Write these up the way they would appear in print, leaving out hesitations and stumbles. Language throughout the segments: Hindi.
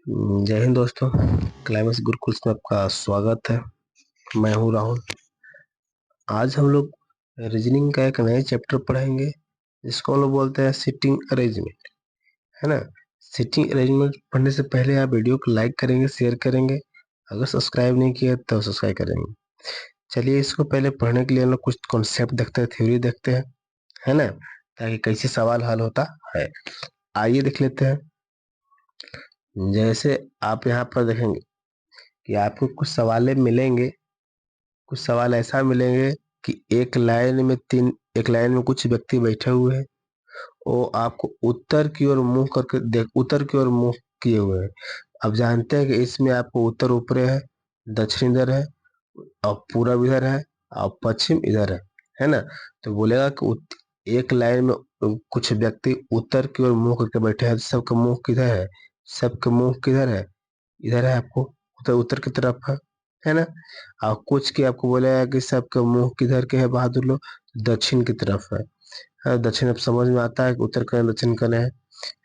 जय हिंद दोस्तों। क्लाइमेक्स गुरुकुल में आपका स्वागत है। मैं हूं राहुल। आज हम लोग रीजनिंग का एक नया चैप्टर पढ़ेंगे जिसको हम लोग बोलते हैं सिटिंग अरेंजमेंट, है ना। सिटिंग अरेंजमेंट पढ़ने से पहले आप वीडियो को लाइक करेंगे, शेयर करेंगे। अगर सब्सक्राइब नहीं किया तो सब्सक्राइब करेंगे। चलिए, इसको पहले पढ़ने के लिए हम लोग कुछ कॉन्सेप्ट देखते हैं, थ्योरी देखते हैं, है ना, ताकि कैसे सवाल हल होता है। आइए देख लेते हैं। जैसे आप यहाँ पर देखेंगे कि आपको कुछ सवाल मिलेंगे। कुछ सवाल ऐसा मिलेंगे कि एक लाइन में कुछ व्यक्ति बैठे हुए हैं। वो आपको उत्तर की ओर मुंह किए हुए हैं। अब जानते हैं कि इसमें आपको उत्तर ऊपर है, दक्षिण इधर है, और पूरब इधर है, और पश्चिम इधर है ना। तो बोलेगा कि एक लाइन में कुछ व्यक्ति उत्तर की ओर मुंह करके बैठे हैं। सबका मुंह किधर है? सबका मुंह किधर है? इधर है। आपको उत्तर उत्तर की तरफ है ना। और कुछ की आपको बोलेगा कि सबका मुंह किधर के है बहादुर लोग? दक्षिण की तरफ है। हाँ, दक्षिण अब समझ में आता है कि उत्तर करें दक्षिण करें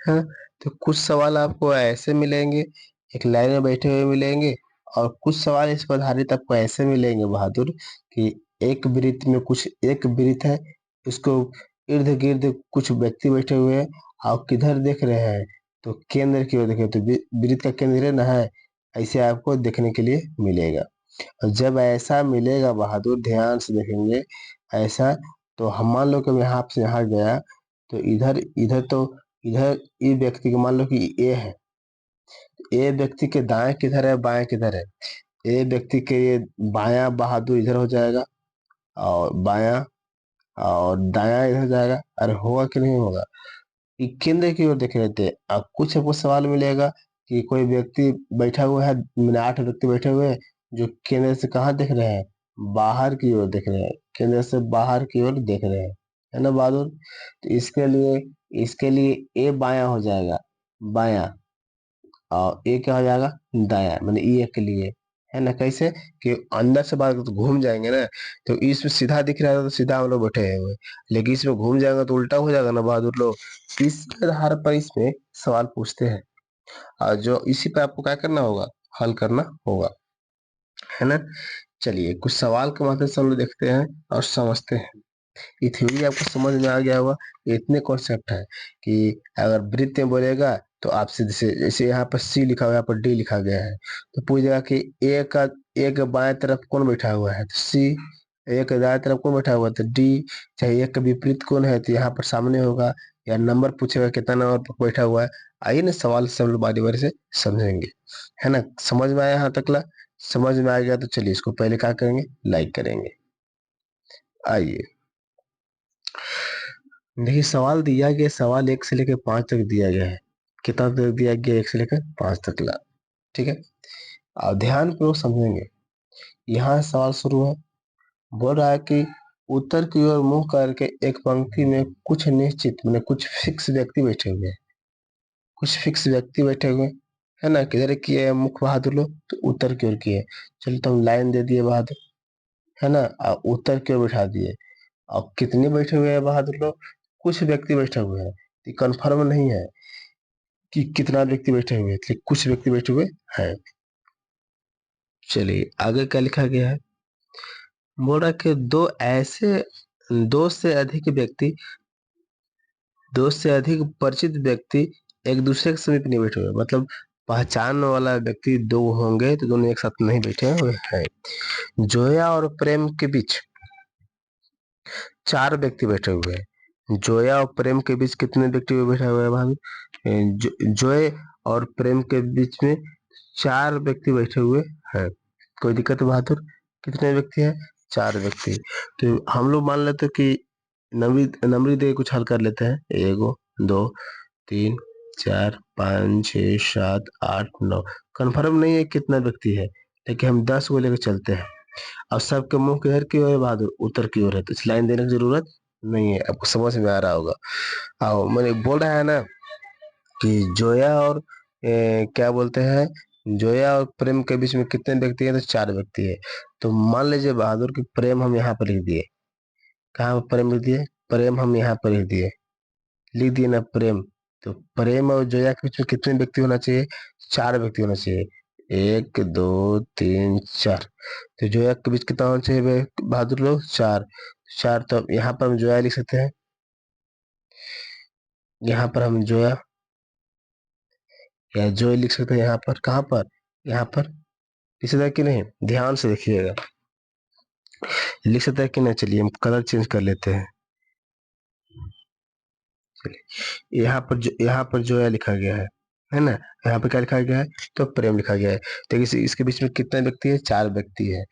है। तो कुछ सवाल आपको ऐसे मिलेंगे, एक लाइन में बैठे हुए मिलेंगे। और कुछ सवाल इस पर आधारित आपको ऐसे मिलेंगे बहादुर कि एक वृत्त है, उसको इर्द गिर्द कुछ व्यक्ति बैठे हुए हैं। और किधर देख रहे हैं? तो केंद्र की ओर देखे, तो वृत्त का केंद्र ना है, ऐसे आपको देखने के लिए मिलेगा। और जब ऐसा मिलेगा बहादुर, ध्यान से देखेंगे ऐसा, तो हम मान लो कि मैं यहाँ से यहाँ गया, तो इधर इधर तो इधर ये व्यक्ति के मान लो कि ए है। ए व्यक्ति के दाएं किधर है, बाएं किधर है? ए व्यक्ति के ये बायां बहादुर इधर हो जाएगा, और बायां और दायां इधर हो जाएगा। अरे होगा कि नहीं होगा? ये केंद्र की ओर देख लेते हैं। अब कुछ आपको सवाल मिलेगा कि कोई व्यक्ति बैठा हुआ है, मैंने 8 व्यक्ति बैठे हुए हैं जो केंद्र से कहाँ देख रहे हैं? बाहर की ओर देख रहे हैं। केंद्र से बाहर की ओर देख रहे हैं, है ना बहादुर। तो इसके लिए ए बायां हो जाएगा, बायां, और ए क्या हो जाएगा? दायां, मैंने ये के लिए, है ना। कैसे कि अंदर से बाहर तो घूम जाएंगे ना। तो इसमें सीधा दिख रहा है तो सीधा हम लोग बैठे हुए, लेकिन इसमें घूम जाएगा तो उल्टा हो जाएगा ना बहादुर लोग। तो इसके आधार पर इसमें सवाल पूछते हैं, और जो इसी पे आपको क्या करना होगा? हल करना होगा, है ना। चलिए, कुछ सवाल के माध्यम से हम लोग देखते हैं और समझते हैं। ये थ्योरी आपको समझ में आ गया होगा। ये इतने कॉन्सेप्ट है कि अगर वृत्त में बोलेगा तो आप सीधे से, जैसे यहाँ पर सी लिखा हुआ है, यहाँ पर डी लिखा गया है, तो पूछेगा कि ए के बाएं तरफ कौन बैठा हुआ है? तो सी। ए के दाएं तरफ कौन बैठा हुआ है? तो डी। चाहे ए का विपरीत कौन है? तो यहाँ पर सामने होगा। या नंबर पूछेगा कितना नंबर पर बैठा हुआ है। आइए ना, सवाल से हम लोग बारी बारी से समझेंगे, है ना। समझ में आया यहाँ तकला? समझ में आ गया तो चलिए, इसको पहले क्या करेंगे? लाइक करेंगे। आइए देखिए, सवाल दिया गया, सवाल 1 से लेकर 5 तक दिया गया है। कितना तक दिया गया? 1 से लेकर 5 तक ला, ठीक है। अब ध्यान पूर्वक समझेंगे। यहाँ सवाल शुरू है, बोल रहा है कि उत्तर की ओर मुंह करके एक पंक्ति में कुछ निश्चित, मैंने कुछ फिक्स व्यक्ति बैठे हुए हैं। कुछ फिक्स व्यक्ति बैठे हुए हैं, है ना। किधर किए है मुख बहादुर लोग? तो उत्तर की ओर किए। चलो, तो हम लाइन दे दिए बहादुर, है ना, और उत्तर की ओर बैठा दिए। अब कितने बैठे हुए हैं बहादुर लोग? कुछ व्यक्ति बैठे हुए हैं। ये कंफर्म नहीं है कि कितना व्यक्ति बैठे हुए थे, कुछ व्यक्ति बैठे हुए हैं। चलिए, आगे क्या लिखा गया है? बोल रहा है कि दो से अधिक व्यक्ति दो से अधिक परिचित व्यक्ति एक दूसरे के समीप नहीं बैठे हुए, मतलब पहचान वाला व्यक्ति दो होंगे तो दोनों एक साथ नहीं बैठे हुए हैं। जोया और प्रेम के बीच 4 व्यक्ति बैठे हुए हैं। जोया और प्रेम के बीच कितने व्यक्ति बैठे हुए हैं भाभी? जोय और प्रेम के बीच में 4 व्यक्ति बैठे हुए हैं। कोई दिक्कत है बहादुर? कितने व्यक्ति हैं? 4 व्यक्ति। तो हम लोग मान लेते हैं कि नंबरी दे कुछ हल कर लेते हैं। 1 2 3 4 5 6 7 8 9। कन्फर्म नहीं है कितना व्यक्ति है, लेकिन हम 10 को लेकर चलते हैं। अब सबके मुंह किधर की ओर है बहादुर? उत्तर की ओर है, तो इस लाइन देने की जरूरत नहीं है। आपको समझ में आ रहा होगा। आओ, मैंने बोल रहा है ना कि जोया और क्या बोलते हैं, जोया और प्रेम के बीच में कितने व्यक्ति हैं? तो 4 व्यक्ति है। तो मान लीजिए बहादुर की प्रेम हम यहाँ पर लिख दिए। कहाँ पर प्रेम लिख दिए? प्रेम हम यहाँ पर लिख दिए ना प्रेम। तो प्रेम और जोया के बीच में कितने व्यक्ति होना चाहिए? 4 व्यक्ति होना चाहिए। 1 2 3 4। तो जोया के बीच कितना होना चाहिए बहादुर लोग? 4। 4, तो यहाँ पर हम जोया लिख सकते हैं। यहाँ पर हम जोया या जोय लिख सकते हैं। यहाँ पर कहाँ पर? यहाँ पर लिख सकते हैं कि नहीं? ध्यान से देखिएगा, लिख सकते हैं कि नहीं? चलिए हम कलर चेंज कर लेते हैं। यहाँ पर जोया लिखा गया है ना? यहाँ पे क्या लिखा गया है? तो प्रेम लिखा गया है। तो इसके बीच में कितने व्यक्ति है? 4 व्यक्ति है।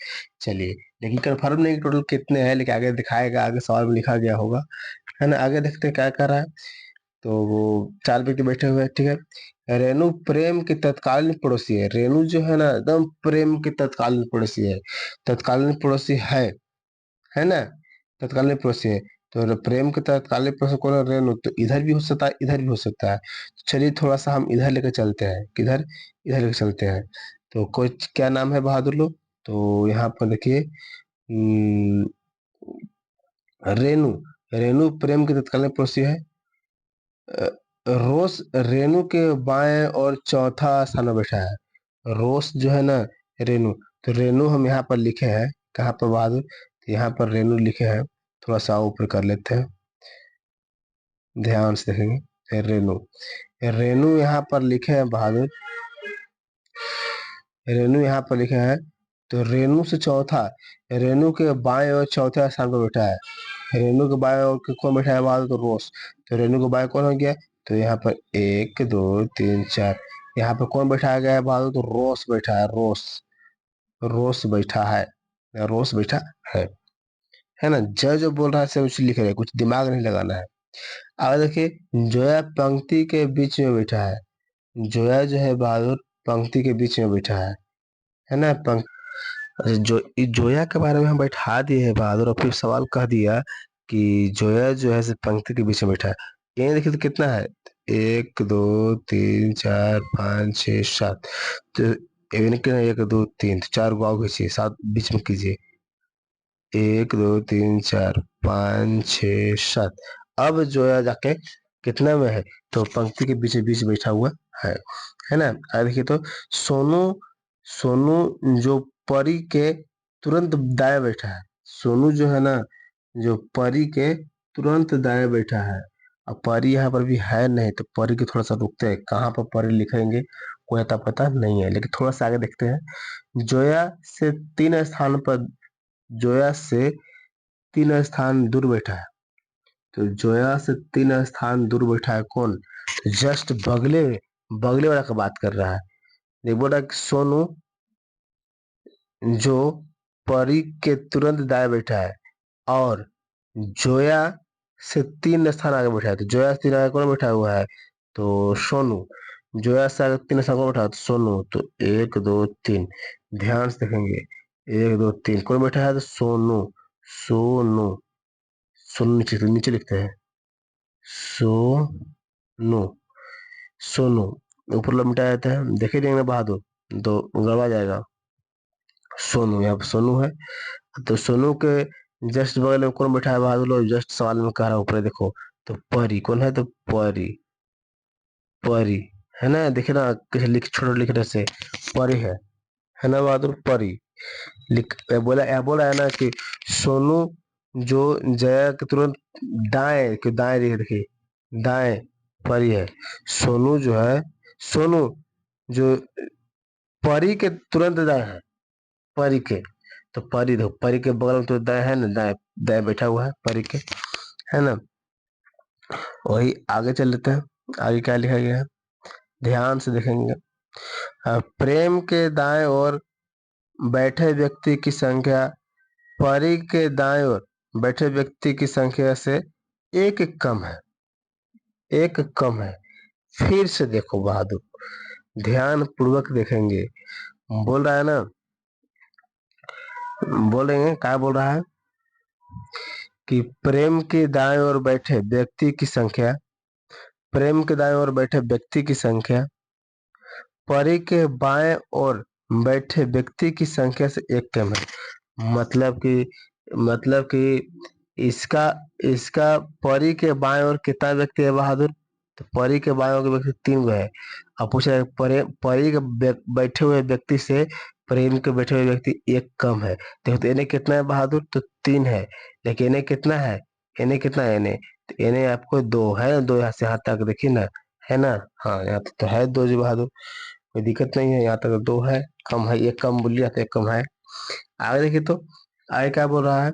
चलिए, लेकिन कन्फर्म नहीं टोटल कितने हैं, लेकिन आगे दिखाएगा, आगे सवाल में लिखा गया होगा, है ना? आगे देखते हैं क्या कर रहा है। तो वो 4 व्यक्ति बैठे हुए हैं, ठीक है। रेणु प्रेम की तत्कालीन पड़ोसी है। रेणु जो है ना, एकदम प्रेम की तत्कालीन पड़ोसी है। तत्कालीन पड़ोसी है ना? तत्कालीन पड़ोसी है। तो प्रेम के तत्कालीन पड़ोसी कौन है? रेणु। तो इधर भी हो सकता है, इधर भी हो सकता है। चलिए थोड़ा सा हम इधर लेकर चलते हैं। किधर? इधर लेकर चलते हैं। तो कोई क्या नाम है बहादुर लोग? तो यहाँ पर देखिए, रेणु। रेणु प्रेम के तत्कालीन पड़ोसी है। रोस रेणु के बाएं और चौथा स्थान में बैठा है। रोस जो है ना, रेणु। तो रेणु हम यहाँ पर लिखे हैं, कहाँ पर बहादुर? तो यहाँ पर रेणु लिखे हैं। थोड़ा सा ऊपर कर लेते हैं, ध्यान से देखेंगे। रेणु, रेणु यहाँ पर लिखे हैं बहादुर, रेणु यहाँ पर लिखे हैं। तो रेणु से चौथा, रेणु के बाएं और चौथे स्थान पर बैठा है। रेणु के बाएं और कौन बैठा है बहादुर? तो रोस। तो रेणु के बाएं कौन हो गया? तो यहाँ पर 1 2 3 4। यहाँ पर कौन बैठाया गया है बहादुर? तो रोस बैठा है। रोस, रोस बैठा है, रोस बैठा है ना? जय जो बोल रहा है सब उसे लिख रहे हैं, कुछ दिमाग नहीं लगाना है। आगे देखिए, जोया पंक्ति के बीच में बैठा है। जोया जो है बहादुर, पंक्ति के बीच में बैठा है ना? अच्छा, जोया के बारे में हम बैठा दिए है बहादुर, और फिर सवाल कह दिया कि जोया जो है पंक्ति के बीच में बैठा है। ये देखिए तो कितना है? 1 2 3 4 5 6 7। तो इवन के 1 2 3, 4 गो खींचिए, 7 बीच में कीजिए। 1 2 3 4 5 6 7। अब जोया जाके कितना में है? तो पंक्ति के बीच बीच बैठा हुआ है है ना? देखिए तो सोनू, सोनू जो परी के तुरंत दाएं बैठा है। सोनू जो है ना, जो परी के तुरंत दाएं बैठा है। अब परी यहाँ पर भी है नहीं, तो परी के थोड़ा सा रुकते हैं, कहाँ पर परी लिखेंगे कोई अता पता नहीं है, लेकिन थोड़ा सा आगे देखते हैं। जोया से 3 स्थान पर, जोया से 3 स्थान दूर बैठा है। तो जोया से 3 स्थान दूर बैठा है कौन? जस्ट बगले, बगले वाला का बात कर रहा है। देख बोल रहा है कि सोनू जो परी के तुरंत दाएं बैठा है, और जोया से 3 स्थान आगे बैठा है। तो जोया से 3 आगे कौन बैठा हुआ है? तो सोनू। जोया से आगे 3 स्थान कौन बैठा है? तो सोनू। तो 1 2 3, ध्यान से देखेंगे। 1 2 3 कौन बैठा है? तो सोनू। सोनू, सोनू नीचे, नीचे लिखते हैं। सोनू, सोनू ऊपर लमटाया जाता है, देखे देंगे बहादुर, तो गड़बड़ा जाएगा। सोनू, यहाँ पर सोनू है। तो सोनू के जस्ट बगल में कौन बैठा है बहादुर लोग? जस्ट सवाल में कह रहा हूँ, ऊपर देखो। तो परी कौन है? तो परी, परी है ना? देखे ना कैसे लिख, छोटे लिखने से परी है ना बहादुर? परी लिख बोला है ना कि सोनू जो जया के तुरंत दाएं, कि दाएं देखिए, दाएं परी है। सोनू जो है, सोनू जो परी के तुरंत दाएं है, परी के। तो परी देखो, परी के बगल में तो दाएं है ना, दाएं, दाएं बैठा हुआ है परी के, है ना? वही आगे चल लेते हैं, आगे क्या लिखा गया है, ध्यान से देखेंगे। प्रेम के दाएं ओर बैठे व्यक्ति की संख्या परी के दाएं ओर बैठे व्यक्ति की संख्या से एक कम है, एक कम है। फिर से देखो बहादुर, ध्यान पूर्वक देखेंगे। बोल रहा है ना, बोलेंगे क्या बोल रहा है कि प्रेम के दाएं ओर बैठे व्यक्ति की संख्या, प्रेम के दाएं ओर बैठे व्यक्ति की संख्या परी के बाएं ओर बैठे व्यक्ति की संख्या से एक कम है। मतलब कि इसका इसका परी के बाएं ओर कितना व्यक्ति है बहादुर? तो परी के बाएं ओर के व्यक्ति 3 गो है। अब पूछ रहा है परी के बैठे हुए व्यक्ति से प्रेम के बैठे हुए व्यक्ति एक कम है। देखो तो इन्हें कितना है बहादुर, तो 3 है। लेकिन इन्हें कितना है, इन्हें कितना है इन्हें, तो इन्हें आपको 2 है ना, 2 यहाँ से यहाँ तक देखिए ना, है ना। हाँ यहाँ तक तो है 2 जी बहादुर, कोई दिक्कत नहीं है, यहाँ तक 2 है, कम है एक, कम बोलिए तो एक कम है। आगे देखिए तो आगे क्या बोल रहा है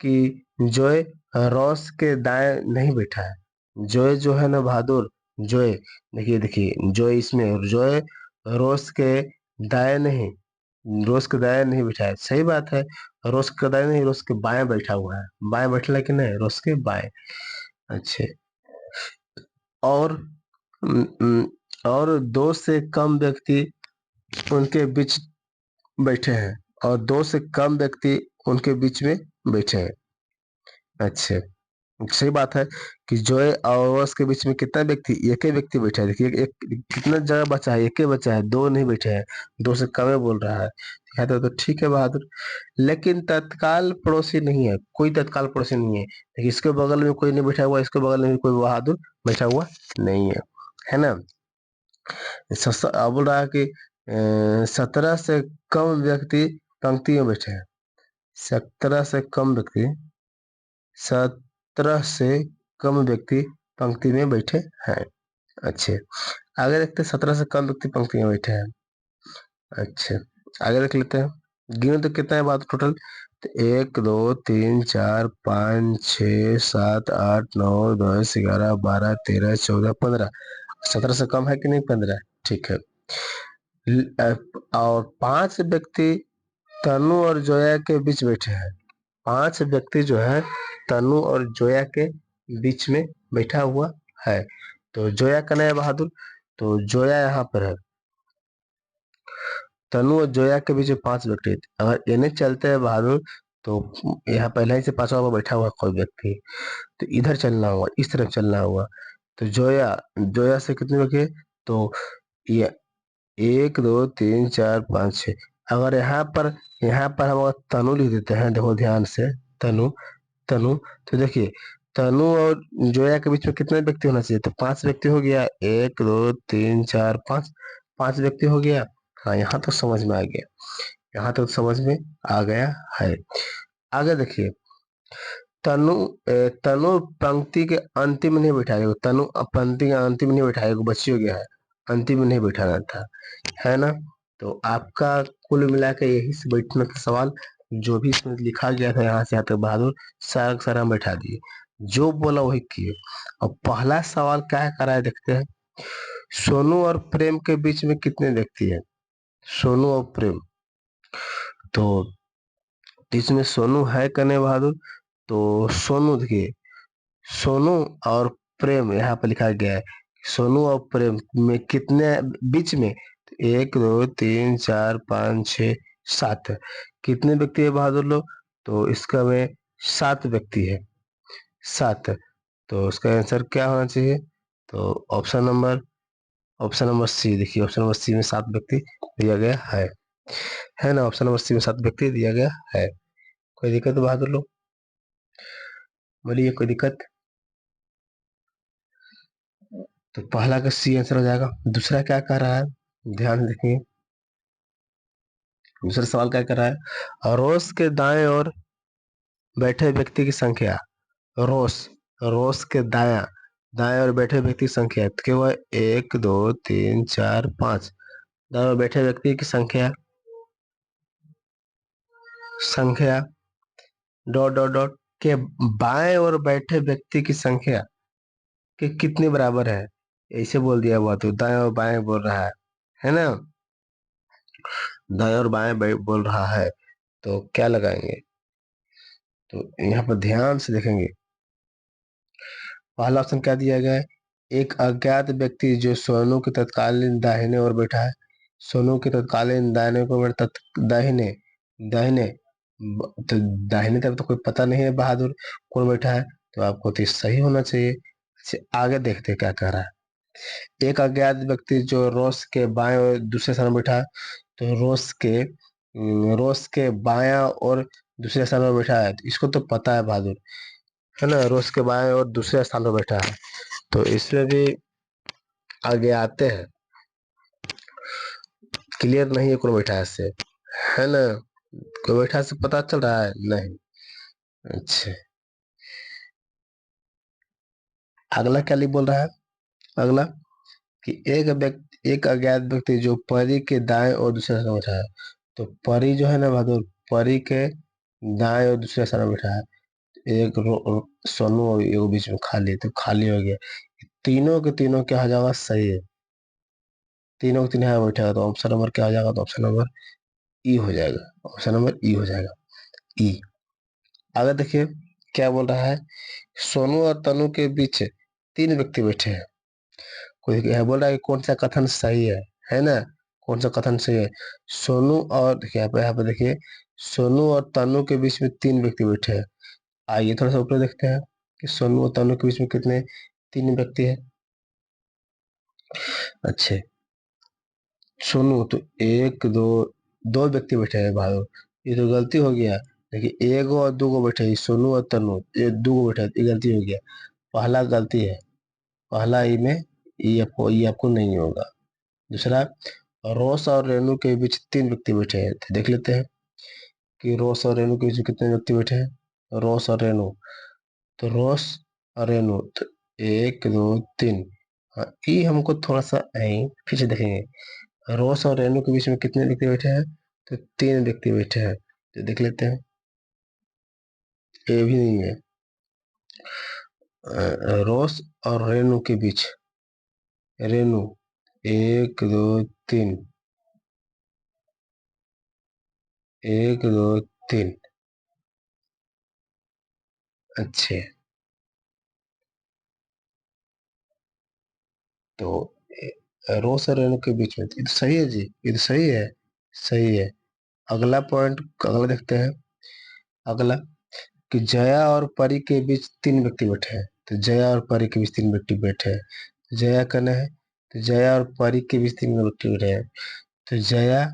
कि जोय रॉस के दाएं नहीं बैठा है। जोय जो है ना बहादुर, जोय देखिए देखिए जोय, इसमें जोय रोस के दाएं नहीं, रोस के दाएं नहीं बैठा है, सही बात है। रोस के दाएं नहीं, रोस के बाएं बैठा हुआ है, बाएं बैठा कि नहीं, रोस के बाएं। अच्छे, और और 2 से कम व्यक्ति उनके बीच बैठे हैं, और 2 से कम व्यक्ति उनके बीच में बैठे हैं। अच्छे, सही बात है कि जोय और रोस के बीच में कितना व्यक्ति, एक ही व्यक्ति बैठा है। देखिए कितना जगह बचा है, एक ही बचा है, 2 नहीं बैठे हैं, 2 से कम है बोल रहा है। कहते तो ठीक है बहादुर, लेकिन तत्काल पड़ोसी नहीं है, कोई तत्काल पड़ोसी नहीं है। देखिए इसके बगल में कोई नहीं बैठा हुआ, इसके बगल में भी कोई बहादुर बैठा हुआ नहीं है ना। बोल रहा है कि 17 से कम व्यक्ति पंक्ति में बैठे हैं। 17 से कम व्यक्ति, 17 से कम व्यक्ति पंक्ति में बैठे हैं। अच्छे, आगे देखते हैं 17 से कम व्यक्ति पंक्ति में बैठे हैं। अच्छे, आगे देख लेते हैं, गिनो तो कितना है बात टोटल, तो 1 2 3 4 5 6 7 8 9 10 11 12 13 14 15। 17 से कम है कि नहीं, 15, ठीक है। और 5 व्यक्ति तनु और जोया के बीच बैठे हैं। 5 व्यक्ति जो है तनु और जोया के बीच में बैठा हुआ है। तो जोया का नया बहादुर, तो जोया यहाँ पर है, तनु और जोया के बीच में 5 व्यक्ति, अगर इन्हें चलते हैं बहादुर तो यहाँ पहले ही से 5वां पर बैठा हुआ कोई व्यक्ति, तो इधर चलना होगा, इस तरफ चलना होगा। तो जोया, जोया से कितने व्यक्ति, तो ये 1 2 3 4 5 6। अगर यहाँ पर हम अगर तनु लिख देते हैं, देखो ध्यान से, तनु तनु, तो देखिए तनु और जोया के बीच में कितने व्यक्ति होना चाहिए, तो 5 व्यक्ति हो गया, 1 2 3 4 5, 5 व्यक्ति हो गया। हाँ यहाँ तो समझ में आ गया, यहाँ तो समझ में आ गया है। आगे देखिए, तनु तनु पंक्ति के अंतिम में नहीं बैठाएगा, तनु पंक्ति के अंतिम में नहीं बैठाएगा, बच्ची हो गया है, अंतिम में नहीं बैठाना था, है ना। तो आपका कुल मिला के यही से बैठना था सवाल, जो भी इसमें लिखा गया था यहाँ से यहाँ तक बहादुर सारा का सारा हम बैठा दिए, जो बोला वही किए। अब पहला सवाल क्या करा है देखते हैं, सोनू और प्रेम के बीच में कितने व्यक्ति हैं, सोनू और प्रेम, तो इसमें सोनू है कने बहादुर, तो सोनू देखिए, सोनू और प्रेम यहाँ पर लिखा गया है, सोनू और प्रेम में कितने बीच में, 1 2 3 4 5 6 7, कितने व्यक्ति है बहादुर लोग, तो इसका में 7 व्यक्ति है, 7। तो उसका आंसर क्या होना चाहिए, तो ऑप्शन नंबर सी, देखिए ऑप्शन नंबर सी में 7 व्यक्ति दिया गया है ना, ऑप्शन नंबर सी में 7 व्यक्ति दिया गया है। कोई दिक्कत बहादुर लोग, बोलिए कोई दिक्कत, तो पहला का सी आंसर हो जाएगा। दूसरा क्या कह रहा है, ध्यान देखिए, दूसरा सवाल क्या कर रहा है, रोस के दाएं और बैठे व्यक्ति की संख्या, रोस, रोस के दाया दाएं और बैठे व्यक्ति की संख्या, तो केवल 1 2 3 4 5, दाएं और बैठे व्यक्ति की संख्या, संख्या डॉट डॉट डॉट के बाएं और बैठे व्यक्ति की संख्या के कितने बराबर है, ऐसे बोल दिया हुआ, तो दाएं और बाएं बोल रहा है ना, दाएं और बाएं बोल रहा है, तो क्या लगाएंगे, तो यहाँ पर ध्यान से देखेंगे, पहला ऑप्शन क्या दिया गया है, एक अज्ञात व्यक्ति जो सोनू के तत्कालीन दाहिने ओर बैठा है, सोनू के तत्कालीन दाहिने को दाहिने दाहिने तो दाहिने तरफ तो कोई पता नहीं है बहादुर कौन बैठा है, तो आपको तो सही होना चाहिए। आगे देखते क्या कह रहा है, एक अज्ञात व्यक्ति जो रोस के बाएं और दूसरे स्थान में बैठा है, तो रोस के बाया और दूसरे स्थान में बैठा है, तो इसको तो पता है बहादुर, है ना, रोस के बाएं और दूसरे स्थान पर बैठा है, तो इसमें भी आगे आते हैं। क्लियर नहीं है कौन बैठा है से, है ना? कोई बैठा से पता चल रहा है नहीं? अच्छा, अगला क्या लिख बोल रहा है? अगला कि एक अज्ञात व्यक्ति जो परी के दाएं और दूसरे स्थान में बैठा है। तो परी जो है ना बहादुर, परी के दाएं और दूसरे स्थान में बैठा है। सोनू और ये बीच में खाली, तो खाली हो गया। तीनों के तीनों क्या हो जाएगा? सही है। तीनों के तीनों यहाँ बैठेगा तो ऑप्शन नंबर क्या हो जाएगा? तो ऑप्शन नंबर ई हो जाएगा। ऑप्शन नंबर ई हो जाएगा। ई। आगे देखिए क्या बोल रहा है। सोनू और तनु के बीच तीन व्यक्ति बैठे हैं। कोई यह बोल रहा है कि कौन सा कथन सही है ना? कौन सा कथन सही है? सोनू और देखिए यहाँ पे देखिए, सोनू और तनु के बीच में तीन व्यक्ति बैठे हैं। आइए थोड़ा सा ऊपर देखते हैं कि सोनू और तनु के बीच में कितने, तीन व्यक्ति है। अच्छे, सोनू तो एक दो, दो व्यक्ति बैठे हैं भाई। ये तो गलती हो गया। देखिए एक और दो को बैठे हैं, सोनू और तनु, ये दो को बैठे हैं, ये गलती हो गया। पहला गलती है, पहला ई में ये आपको नहीं होगा। दूसरा, रोस और रेणु के बीच तीन व्यक्ति बैठे हैं। तो देख लेते हैं कि रोस और रेणु के बीच में कितने व्यक्ति बैठे हैं। रोस और रेणु, तो रोस और रेणु तो एक दो तीन। हाँ, ये हमको थोड़ा सा फिर से देखेंगे। रोस और रेणु के बीच में कितने व्यक्ति बैठे हैं? तो तीन व्यक्ति बैठे हैं। तो देख लेते हैं, ये भी नहीं है। रोस और रेणु के बीच, रेणु एक दो तीन, एक दो तीन। अच्छे, तो रोस और रेणु के बीच में, ये तो सही है जी, ये तो सही है। सही है। अगला पॉइंट, अगला देखते हैं। अगला कि जया और परी के बीच तीन व्यक्ति बैठे हैं। तो जया और परी के बीच तीन व्यक्ति बैठे हैं। तो जया कौन है? तो जया और परी के बीच तीन व्यक्ति बैठे हैं। तो जया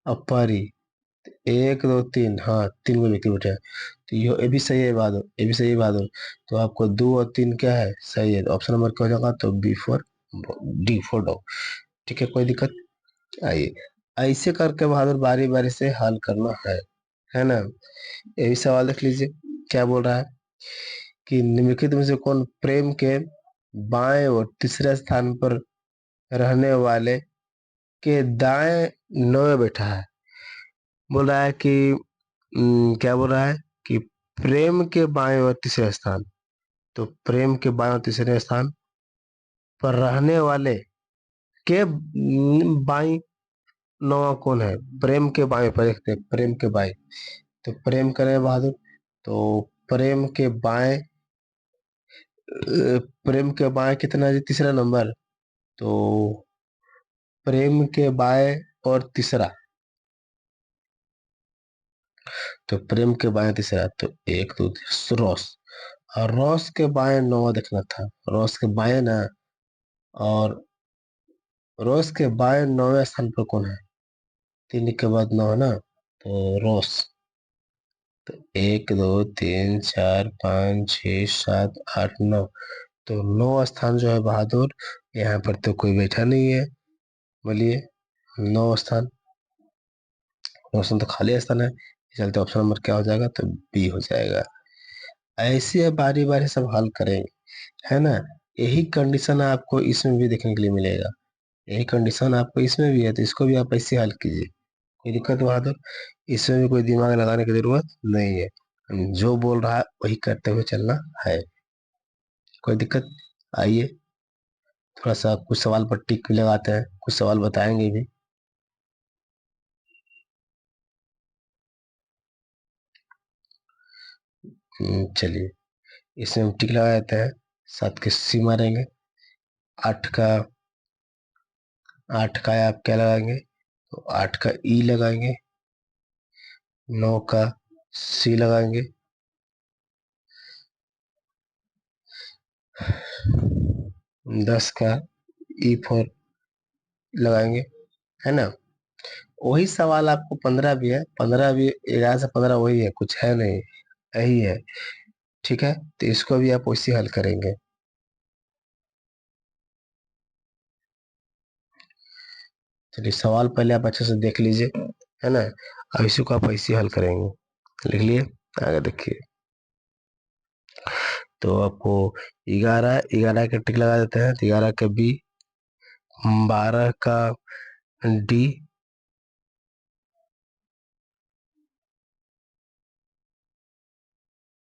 और परी, एक दो तीन, हाँ तीन गो व्यक्ति बैठे हैं। तो ये भी सही है बहादुर, ये भी सही है बहादुर। तो आपको दो और तीन क्या है? सही है। तो ऑप्शन नंबर क्या हो जाएगा? तो B for, D for dog. ठीक है, कोई दिक्कत? आइए, ऐसे करके बहादुर बारी बारी से हल करना है ना? यही सवाल देख लीजिए क्या बोल रहा है कि निम्नलिखित में से कौन प्रेम के बाएं और तीसरे स्थान पर रहने वाले के दाएं नौ में बैठा है। बोल रहा है कि क्या बोल रहा है कि प्रेम के बाएं और तीसरे स्थान, तो प्रेम के बाएं और तीसरे स्थान पर रहने वाले के बाई नौवा कौन है? प्रेम के बाएं पर देखते हैं, प्रेम के बाएं। तो प्रेम करें बहादुर, तो प्रेम के बाएं, प्रेम के बाएं कितना है जी? तीसरा नंबर। तो प्रेम के बाएं और तीसरा, तो प्रेम के बाएं तीसरा, तो एक दो रोस, और रोस के बाएं नौवा देखना था। रोस के बाएं ना, और रोस के बाएं नौवे स्थान पर कौन है? तीन के बाद नौ है ना, तो रोस। तो एक दो तीन चार पाँच छ सात आठ नौ, तो नौ स्थान जो है बहादुर, यहाँ पर तो कोई बैठा नहीं है। बोलिए, नौ स्थान, नौ स्थान तो खाली स्थान है। चलते ऑप्शन नंबर क्या हो जाएगा? तो बी हो जाएगा। ऐसे बारी बारी सब हल करेंगे, है ना? यही कंडीशन आपको इसमें भी देखने के लिए मिलेगा। यही कंडीशन आपको इसमें भी है, तो इसको भी आप ऐसे हल कीजिए। कोई दिक्कत बहादुर? इसमें भी कोई दिमाग लगाने की जरूरत नहीं है। जो बोल रहा है वही करते हुए चलना है। कोई दिक्कत? आइए थोड़ा सा कुछ सवाल पर टिक भी लगाते हैं, कुछ सवाल बताएंगे भी। चलिए, इसमें हम टिक लगा देते हैं। 7 के सी मारेंगे। 8 का, 8 का आप क्या लगाएंगे? तो 8 का ई लगाएंगे। 9 का सी लगाएंगे। 10 का ई फॉर लगाएंगे, है ना? वही सवाल आपको 15 भी है, 15 भी 11 से 15 वही है, कुछ है नहीं, यही है। ठीक है, तो इसको भी आप वैसे हल करेंगे। चलिए सवाल पहले आप अच्छे से देख लीजिए, है ना। अब इसी को आप ऐसे हल करेंगे। लिख लिए, आगे देखिए। तो आपको 11 के टिक लगा देते हैं, तो 11 के बी, 12 का डी,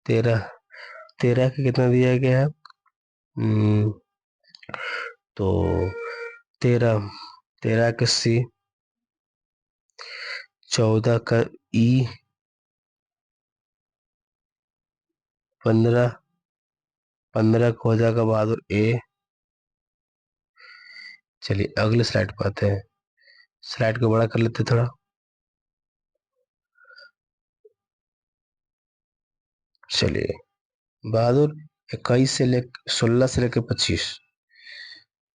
13 का कितना दिया गया है? तो 13 13 का सी, 14 का ई, 15 का हो जाएगा बहादुर ए। चलिए अगले स्लाइड पर आते हैं। स्लाइड को बड़ा कर लेते हैं थोड़ा। चलिए बहादुर 21 से ले 16 से लेकर 25,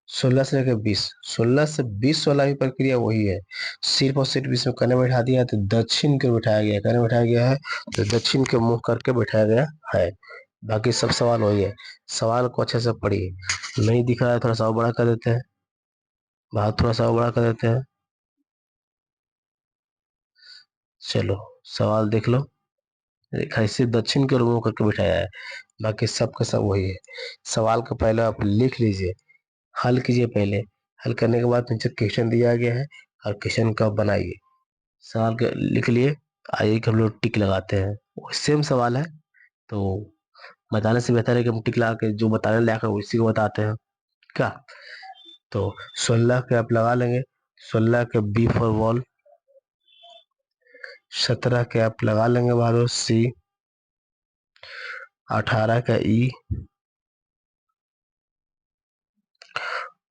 16 से लेकर 20, 16 से 20 वाला भी प्रक्रिया वही है। सिर्फ और सिर्फ इसमें कने बैठा दिया है, तो दक्षिण की ओर बैठाया गया है, कने बैठाया गया है तो दक्षिण के मुंह करके बैठाया गया है। बाकी सब सवाल वही है। सवाल को अच्छे से पढ़िए। नहीं दिख रहा है, थोड़ा सा और बड़ा कर देते हैं। बात थोड़ा सा और बड़ा कर देते हैं। चलो सवाल देख लो। रेखा से दक्षिण की ओर मुंह करके बिठाया है। बाकी सब का सब वही है। सवाल को पहले आप लिख लीजिए, हल कीजिए पहले। हल करने के बाद नीचे क्वेश्चन दिया गया है और क्वेश्चन का बनाइए। सवाल के लिख लिए, आइए कि हम लोग टिक लगाते हैं। सेम सवाल है, तो बताने से बेहतर है कि हम टिक लगा के जो बताने लायक है उसी को बताते हैं क्या। तो 16 के आप लगा लेंगे, 16 के बी फॉर बॉल, 17 के आप लगा लेंगे बहादुर सी, 18 का ई,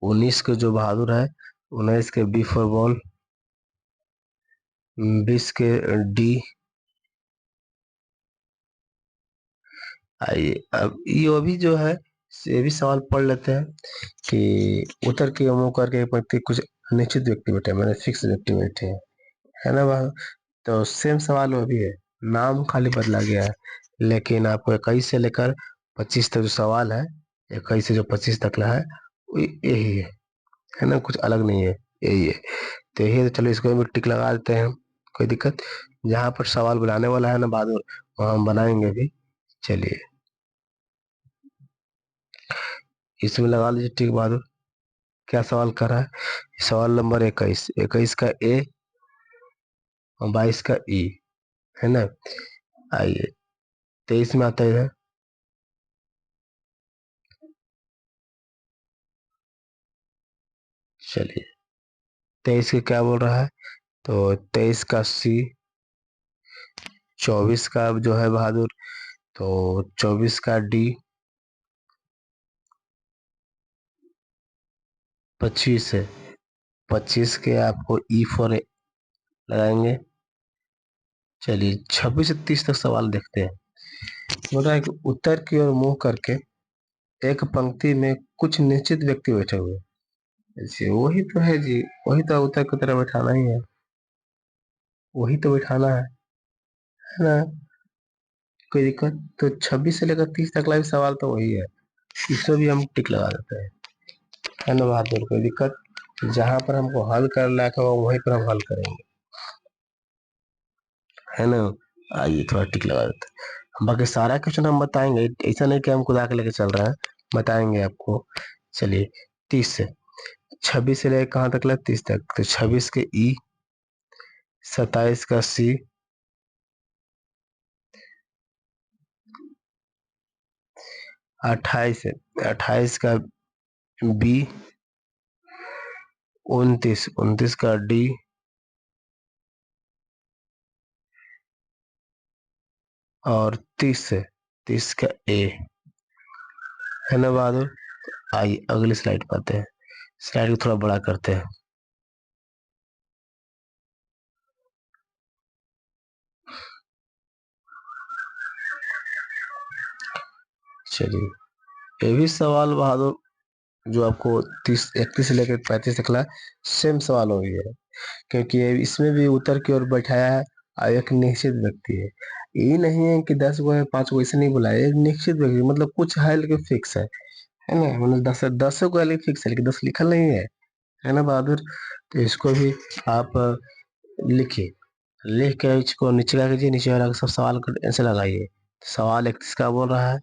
19 के जो बहादुर है 19 के बी फॉर बॉल, 20 के डी। आइए अब ये भी जो है, ये भी सवाल पढ़ लेते हैं कि उत्तर के मुंह करके प्रति कुछ निश्चित व्यक्ति बैठे, मैंने फिक्स व्यक्ति बैठे हैं, है ना वह। तो सेम सवाल वो भी है, नाम खाली बदला गया है, लेकिन आपको 21 से लेकर 25 तक जो सवाल है, 21 से जो 25 तक ला है वो यही है ना, कुछ अलग नहीं है, यही है। तो यही है, तो चलो इसको भी टिक लगा देते हैं, कोई दिक्कत। जहाँ पर सवाल बनाने वाला है ना बहादुर, वहाँ हम बनाएंगे भी। चलिए इसमें लगा लीजिए टिक बहादुर। क्या सवाल कर रहा है? सवाल नंबर 21, 21 का ए और 22 का ई, है ना। आइए 23 में आता है। चलिए 23 के क्या बोल रहा है? तो 23 का सी, 24 का जो है बहादुर, तो 24 का डी, 25 है, 25 के आपको ई फॉर लगाएंगे। चलिए 26 से 30 तक सवाल देखते हैं। बोल रहा है कि उत्तर की ओर मुंह करके एक पंक्ति में कुछ निश्चित व्यक्ति बैठे हुए हैं। जी वही तो है जी, वही तो उत्तर की तरह बैठाना ही है, वही तो बैठाना है ना। कोई दिक्कत? तो 26 से लेकर 30 तक का भी सवाल तो वही है, इसमें भी हम टिक लगा देते हैं, है ना बहादुर। कोई दिक्कत? जहां पर हमको हल करना है वहीं पर हम हल करेंगे, है ना। आइए थोड़ा टिक लगा देते हैं। बाकी सारा क्वेश्चन हम बताएंगे, ऐसा नहीं कि हम खुदा के लेके चल रहे हैं, बताएंगे आपको। चलिए 30 से 26 से लेकर कहाँ तक? 30 तक। तो 26 के ई, 27 का सी, 28 का बी, 29 का डी और 30 का ए, है ना बहादुर। आइए अगली स्लाइड पर आते हैं। स्लाइड को थोड़ा बड़ा करते हैं। चलिए ये भी सवाल बहादुर जो आपको 31 से लेकर 35 तक ला, सेम सवाल हो गया है, क्योंकि इसमें भी उत्तर की ओर बैठाया है और एक निश्चित व्यक्ति है। ये नहीं है कि 10 गो है 5 गो, ऐसे नहीं बुलाया, एक निश्चित व्यक्ति मतलब कुछ है लेकिन फिक्स है ना। मतलब 10 को लेकिन फिक्स है, लेकिन 10 लिखल नहीं है है ना बहादुर। तो इसको भी आप लिखिए, लिख के इसको नीचे का कीजिए, नीचे वाला सब सवाल का आंसर लगाइए। सवाल 31 का बोल रहा है,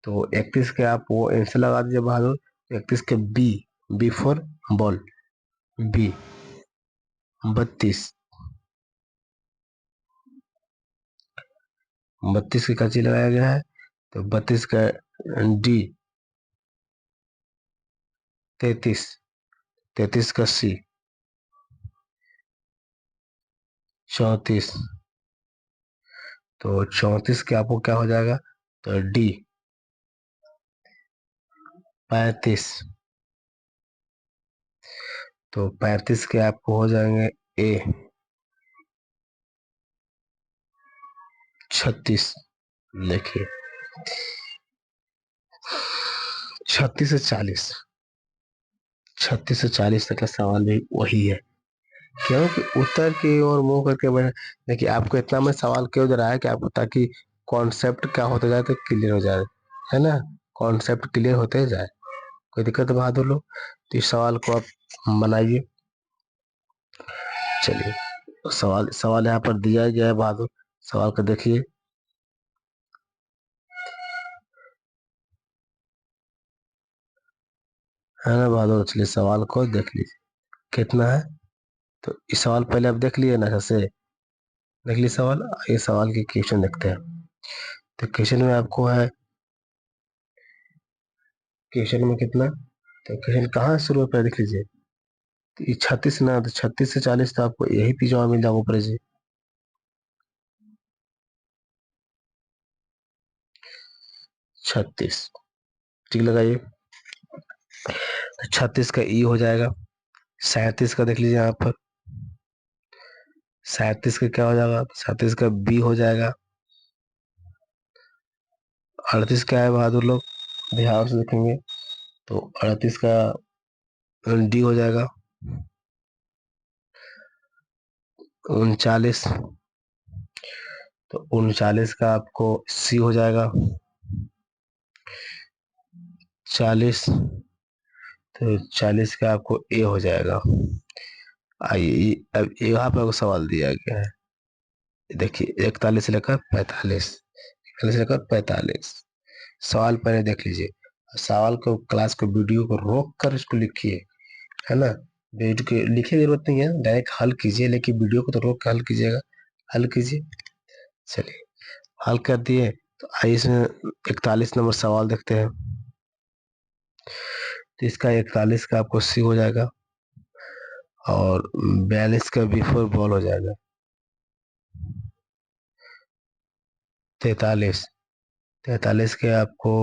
तो 31 के आप वो आंसर लगा दीजिए बहादुर। 31 के B, B for ball, B. 32, 32 की कच्ची लगाया गया है, तो 32 का डी। 33, 33 का सी। 34, तो 34 के आपको क्या हो जाएगा, तो डी। 35, तो 35 के आपको हो जाएंगे ए। 36, देखिए 36 से 40, 36 से 40 तक का सवाल भी वही है, क्योंकि उत्तर की ओर मुंह करके देखिए आपको इतना में सवाल क्यों दे रहा है कि आपको, ताकि कॉन्सेप्ट क्या होता जाए तो क्लियर हो जाए, है ना, कॉन्सेप्ट क्लियर होते जाए। कोई दिक्कत है बहादुर लोग, तो इस सवाल को आप बनाइए। चलिए सवाल सवाल यहाँ पर दिया गया है बहादुर, सवाल को देखिए। है ना बहादुर, चलिए सवाल को देख लीजिए कितना है। तो इस सवाल पहले आप देख लिए ना, जैसे देख लीजिए सवाल। ये सवाल की क्वेश्चन देखते हैं। तो क्वेश्चन में आपको है, क्वेश्चन में कितना, तो क्वेश्चन कहाँ शुरू है पहले देख लीजिए। तो ये 36 ना, तो 36 से 40 तो आपको यही पे जवाब मिल जाएगा ऊपर जी। 36, ठीक लगाइए। 36 का ई हो जाएगा। 37 का देख लीजिए यहाँ पर, 37 का क्या हो जाएगा, 37 का बी हो जाएगा। 38 क्या है बहादुर लोग, ध्यान से देखेंगे, तो 38 का डी हो जाएगा। 39, तो 39 का आपको सी हो जाएगा। 40, तो 40 का आपको ए हो जाएगा। आइए अब यहाँ पर आपको सवाल दिया गया है, देखिए 41 से लेकर 45, 41 से लेकर 45। सवाल पहले देख लीजिए, सवाल को क्लास को वीडियो को रोक कर इसको लिखिए, है ना। वीडियो के लिखने की जरूरत नहीं है, डायरेक्ट हल कीजिए, लेकिन वीडियो को तो रोक कर हल कीजिएगा, हल कीजिए। चलिए हल कर दिए, तो आइए इसमें 41 नंबर सवाल देखते हैं। तो इसका 41 का आपको सी हो जाएगा, और 42 का बिफोर बॉल हो जाएगा। 43, 43 के आपको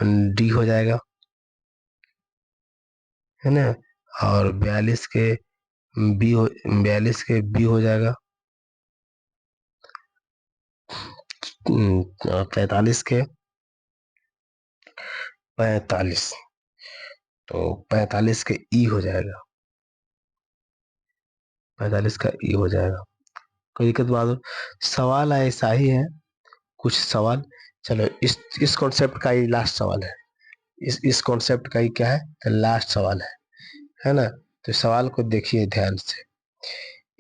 डी हो जाएगा, है ना। और 42 के बी हो, 42 के बी हो जाएगा। 45 के 45, तो 45 के ई हो जाएगा। 45 का ई हो जाएगा। कोई दिक्कत बात, सवाल ऐसा ही है कुछ सवाल। चलो इस कॉन्सेप्ट का ही लास्ट सवाल है, इस कॉन्सेप्ट का ही क्या है, तो लास्ट सवाल है ना। तो सवाल को देखिए ध्यान से,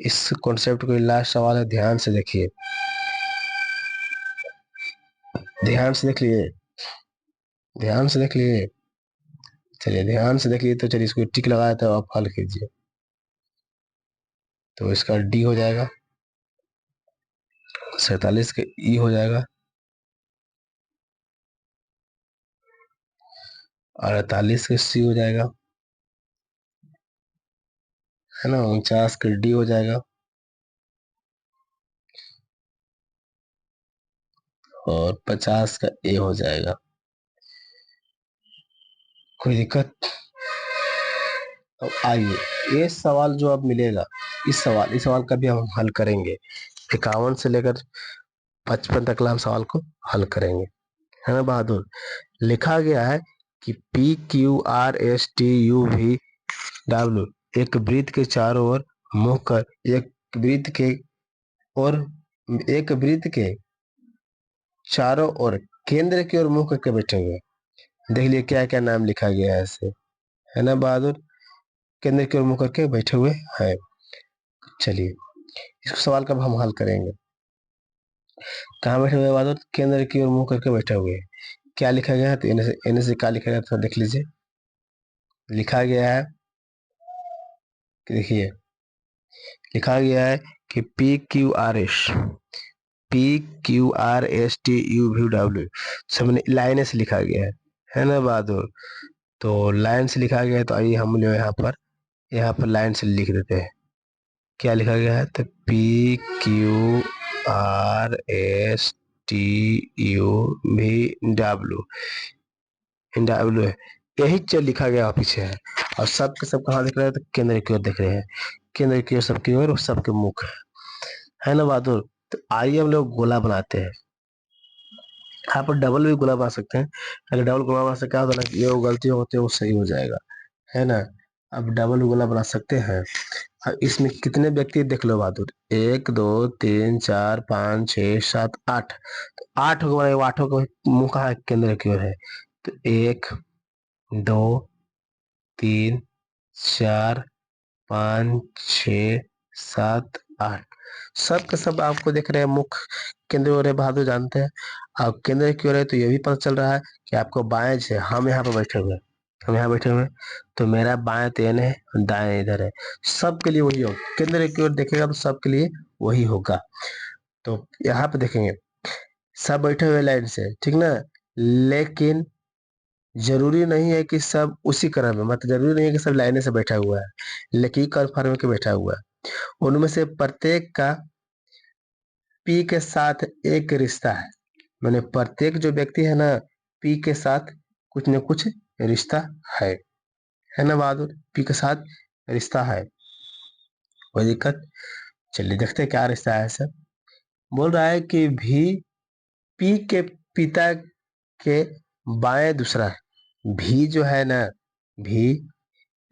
इस कॉन्सेप्ट को लास्ट सवाल है, ध्यान से देखिए, ध्यान से देख लिए, ध्यान से देख लिए। चलिए ध्यान से देख लिए, तो चलिए इसको टिक लगाया तो आप हल कीजिए। तो इसका डी हो जाएगा। 47 के ई हो जाएगा। 48 के सी हो जाएगा, है ना। 49 के डी हो जाएगा, और 50 का ए हो जाएगा। कोई दिक्कत। अब आइए, ये सवाल जो अब मिलेगा, इस सवाल का भी हम हल करेंगे। 51 से लेकर 55 तक हम सवाल को हल करेंगे, है ना बहादुर। लिखा गया है कि P Q R S T U V W एक वृत्त के चारों ओर मुंह कर, वृत्त के और एक वृत्त के चारों ओर केंद्र की ओर मुंह करके बैठे हुए। देख लिए क्या क्या नाम लिखा गया है ऐसे, है ना बहादुर। केंद्र की ओर मुंह करके बैठे हुए हैं। चलिए इस सवाल का हम हल करेंगे। कहाँ बैठे हुए बहादुर? केंद्र की ओर मुंह करके बैठे हुए। क्या लिखा गया है? तो एन से क्या लिखा गया थोड़ा देख लीजिए। लिखा गया है, देखिए लिखा गया है कि PQRSTUV सब लाइन से लिखा गया है ना बहादुर? तो लाइन से लिखा गया है, तो आइए हम लोग यहाँ पर लाइन से लिख देते हैं। क्या लिखा गया है? तो PQRSTUV है, यही चीज लिखा गया पीछे है। और सब के सब कहाँ दिख रहे हैं? तो केंद्र की ओर दिख रहे हैं। केंद्र की ओर सबकी ओर और सबके मुख है ना बहादुर? तो आइए हम लोग गोला बनाते हैं। यहाँ पर डबल भी गोला बना सकते हैं। अगर डबल गोला बना सकते क्या होता है ना, ये गलती होती है वो सही हो जाएगा, है ना? अब डबल गोला बना सकते हैं। अब इसमें कितने व्यक्ति देख लो बहादुर? 1 2 3 4 5 6 7 8। तो 8 को बनाए, 8 का मुंह कहाँ है? केंद्र की ओर है। तो 1 2 3 4 5 6 7 8 सब के सब आपको देख रहे हैं मुख केंद्र की ओर है बहादुर, जानते हैं। अब केंद्र की ओर है तो ये भी पता चल रहा है कि आपको बाएं से, हम यहाँ पर बैठे हुए हैं, हम यहाँ बैठे हुए हैं, तो मेरा बाएं तेन है, दाएं इधर है। सबके लिए वही होगा, केंद्र की ओर देखेगा तो सबके लिए वही होगा। तो यहाँ पे देखेंगे सब बैठे हुए लाइन से, ठीक ना? लेकिन जरूरी नहीं है कि सब उसी क्रम में, मतलब जरूरी नहीं है कि सब लाइने से बैठा हुआ है, लेकिन कन्फर्म के बैठा हुआ है। उनमें से प्रत्येक का पी के साथ एक रिश्ता है। मैंने प्रत्येक जो व्यक्ति है ना, पी के साथ कुछ न कुछ रिश्ता है ना बहादुर? पी के साथ रिश्ता है, कोई दिक्कत? चलिए देखते हैं क्या रिश्ता है सर। बोल रहा है कि भी पी के पिता के बाएं दूसरा है। भी जो है ना, भी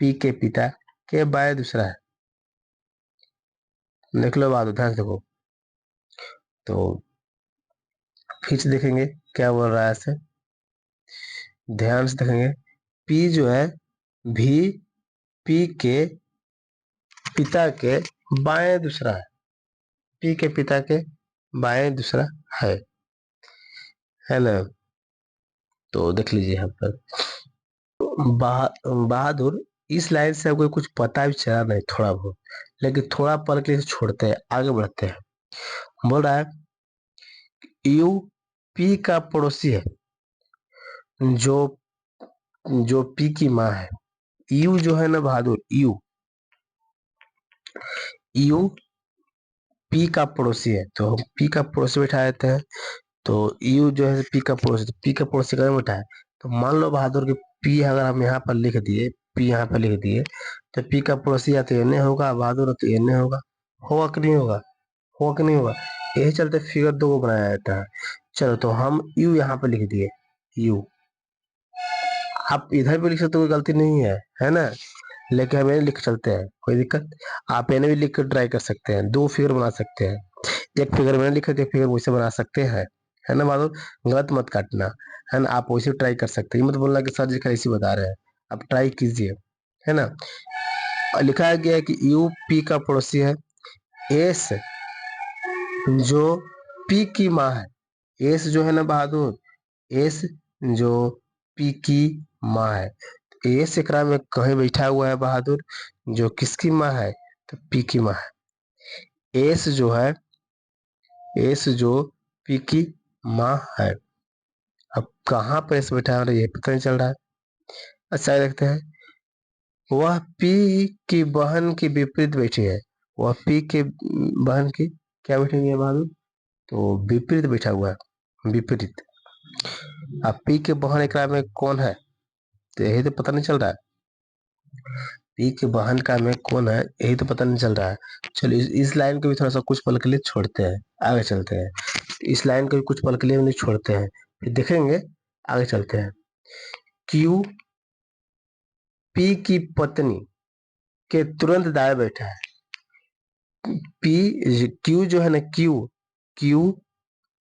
पी के पिता के बाएं दूसरा है। देख लो बहादुर, ध्यान से देखो। तो फिर से देखेंगे क्या बोल रहा है ऐसे, ध्यान से देखेंगे। पी जो है, भी पी के पिता के बाएं दूसरा है। पी के पिता के बाएं दूसरा है ना? तो देख लीजिए यहाँ पर बहादुर, इस लाइन से आपको कुछ पता भी चला नहीं थोड़ा बहुत, लेकिन थोड़ा पढ़ के इसे छोड़ते हैं, आगे बढ़ते हैं। बोल रहा है यू पी का पड़ोसी है, जो जो पी की माँ है। यू जो है ना बहादुर, यू पी का पड़ोसी है, तो हम पी का पड़ोसी बैठा देते हैं। तो यू जो है पी का पड़ोसी, तो पी का पड़ोसी कहाँ बैठा है? तो मान लो बहादुर कि पी अगर हम यहाँ पर लिख दिए, पी यहाँ पर लिख दिए, तो पी का पड़ोसी या तो एन होगा बहादुर, तो एन होगा। होगा कि नहीं होगा? होगा कि नहीं होगा? यही चलते फिगर 2 को बनाया जाता है। चलो तो हम यू यहाँ पे लिख दिए, यू। आप इधर भी लिख सकते हो, कोई गलती नहीं है ना? लेकिन हम लिख चलते हैं, कोई दिक्कत? आप एन भी लिख कर ट्राई कर सकते हैं, 2 फिगर बना सकते हैं। एक फिगर मैंने लिखा, एक फिगर वैसे बना सकते हैं, है ना बहादुर? गलत मत काटना, है ना? आप वैसे ट्राई कर सकते हैं, मत बोलना कि सर जी कैसे बता रहे हैं। आप ट्राई कीजिए, है ना? और लिखा गया है कि यू पी का पड़ोसी है। एस जो पी की माँ है, एस जो है ना बहादुर, एस जो पी की माँ है, एस एकरा में कहीं बैठा हुआ है बहादुर, जो किसकी माँ है? तो पी की माँ है। एस जो है, एस जो पी की माँ है। अब कहाँ पर एस बैठा है ये पता नहीं चल रहा है। अच्छा देखते हैं, वह पी की बहन की विपरीत बैठी है। वह पी के बहन की क्या बैठेंगे है बहादुर? तो विपरीत बैठा हुआ है, विपरीत। अब पी के बहन एकरा में कौन है? तो यही तो पता नहीं चल रहा है। पी के बहन का में कौन है, यही तो पता नहीं चल रहा है। चलो इस लाइन को भी थोड़ा सा कुछ पल के लिए छोड़ते हैं, आगे चलते हैं। इस लाइन को भी कुछ पल के लिए हम लोग छोड़ते हैं, फिर देखेंगे, आगे चलते हैं। क्यू पी की पत्नी के तुरंत दाएं बैठा है। पी क्यू जो है ना, क्यू क्यू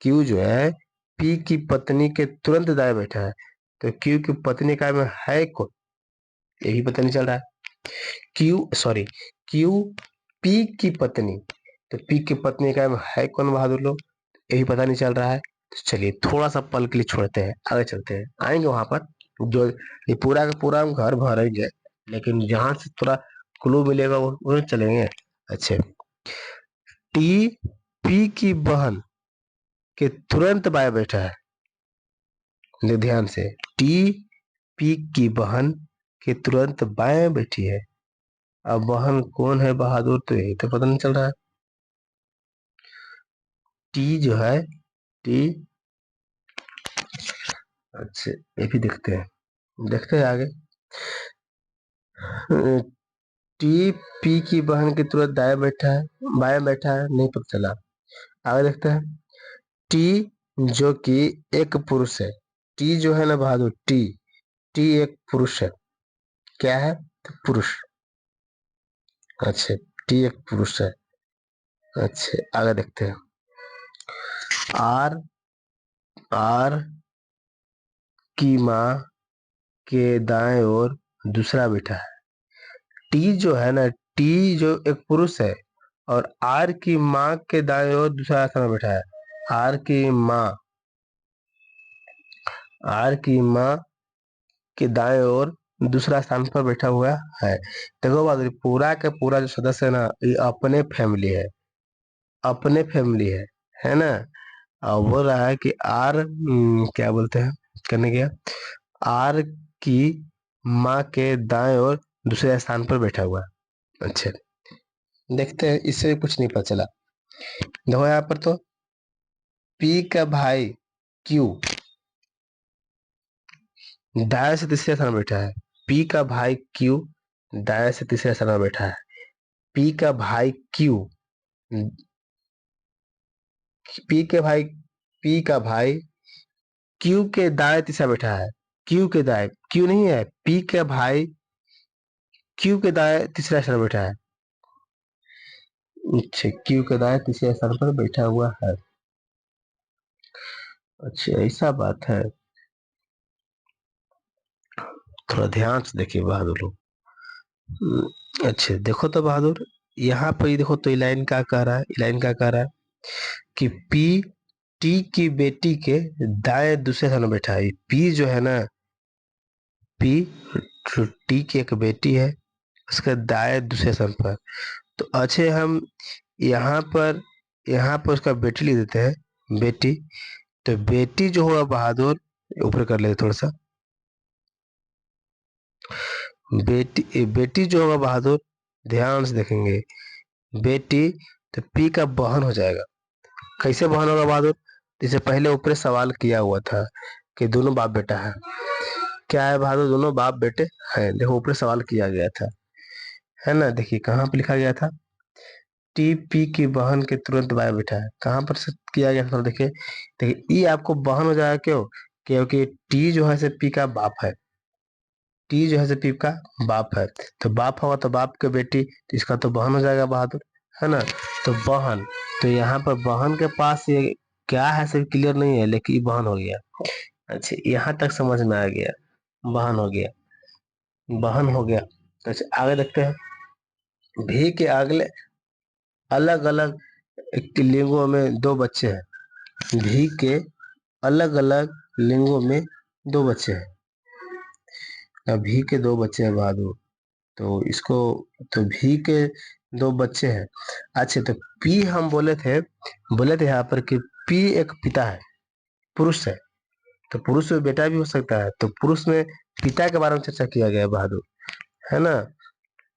क्यू जो है पी की पत्नी के तुरंत दाएं बैठा है। तो क्यू की पत्नी का में है कौन, यही पता नहीं चल रहा है। क्यू पी की पत्नी, तो पी की पत्नी का है कौन बहादुर लोग, यही पता नहीं चल रहा है। तो चलिए थोड़ा सा पल के लिए छोड़ते हैं, आगे चलते हैं, आएंगे वहां पर। जो ये पूरा का पूरा हम घर भरेंगे, लेकिन जहां से थोड़ा क्लू मिलेगा वो चलेंगे। अच्छे, टी पी की बहन के तुरंत बाएं बैठा है, ले ध्यान से, टी पी की बहन के तुरंत बाएं बैठी है। अब बहन कौन है बहादुर, तो यही तो पता नहीं चल रहा है। टी जो है, टी, अच्छा ये भी देखते हैं आगे। टी पी की बहन के तुरंत दाएं बैठा है, बाएं बैठा है, नहीं पता चला। आगे देखते हैं। टी जो कि एक पुरुष है, टी जो है ना बहादुर, टी, टी एक पुरुष है, क्या है, तो पुरुष। अच्छा, टी एक पुरुष है। अच्छा आगे देखते हैं। आर, आर की माँ के दाएं ओर दूसरा बैठा है। टी जो है ना, टी जो एक पुरुष है, और आर की माँ के दाएं ओर दूसरा आसन में बैठा है। आर की माँ, आर की माँ के दाएं ओर दूसरा स्थान पर बैठा हुआ है। देखो बहादुर, पूरा का पूरा जो सदस्य है ना, ये अपने फैमिली है, अपने फैमिली है ना। और बोल रहा है कि आर, क्या बोलते हैं, करने गया, आर की माँ के दाएं ओर दूसरे स्थान पर बैठा हुआ है। अच्छा देखते हैं, इससे कुछ नहीं पता चला। देखो यहाँ पर तो पी का भाई क्यू दाएं से तीसरे स्थान पर बैठा है। पी का भाई क्यू दाएं से तीसरे स्थान पर बैठा है। पी का भाई क्यू, पी के भाई, पी का भाई क्यू के दाएं तीसरा बैठा है। क्यू के दाएं, क्यू नहीं है, पी के भाई क्यू के दाएं तीसरा स्थान पर बैठा है। अच्छा, क्यू के दाएं तीसरे स्थान पर बैठा हुआ है। अच्छा ऐसा बात है, थोड़ा ध्यान से देखिए बहादुर लोग। अच्छा देखो तो बहादुर, यहाँ पर ही देखो तो ये लाइन क्या कह रहा है, ये लाइन क्या कह रहा है कि पी टी की बेटी के दाएं दूसरे स्थान में बैठा है। पी जो है ना, पी जो टी की एक बेटी है, उसके दाएं दूसरे स्थान पर। तो अच्छे हम यहाँ पर उसका बेटी लिख देते हैं, बेटी। तो बेटी जो होगा बहादुर, ऊपर कर लेते थोड़ा सा, बेटी जो होगा बहादुर, ध्यान से देखेंगे, बेटी, तो पी का बहन हो जाएगा। कैसे बहन होगा बहादुर, जैसे पहले ऊपर सवाल किया हुआ था कि दोनों बाप बेटा है, क्या है बहादुर, दोनों बाप बेटे हैं। देखो ऊपर सवाल किया गया था, है ना, देखिए कहाँ पे लिखा गया था, टी पी की बहन के तुरंत बाएं बैठा है, कहाँ पर से किया गया था, देखिए देखिए ई आपको बहन हो जाएगा, क्यों, क्योंकि टी जो है से पी का बाप है, टी जो है से पी का बाप है, तो बाप होगा तो बाप के बेटी, तो इसका तो बहन हो जाएगा बहादुर, है ना। तो बहन, तो यहाँ पर बहन के पास ये क्या है सिर्फ क्लियर नहीं है, लेकिन ये बहन हो गया। अच्छा यहाँ तक समझ में आ गया, बहन हो गया, बहन हो गया। तो अच्छा आगे देखते हैं। भी के अगले अलग अलग लिंगों में दो बच्चे हैं। भी के अलग अलग लिंगों में दो बच्चे हैं। अब भी के दो बच्चे हैं बहादुर, तो इसको, तो भी के दो बच्चे हैं। अच्छा तो पी हम बोले थे यहाँ पर कि पी एक पिता है, पुरुष है, तो पुरुष में बेटा भी हो सकता है, तो पुरुष में पिता के बारे में चर्चा किया गया है बहादुर, है ना।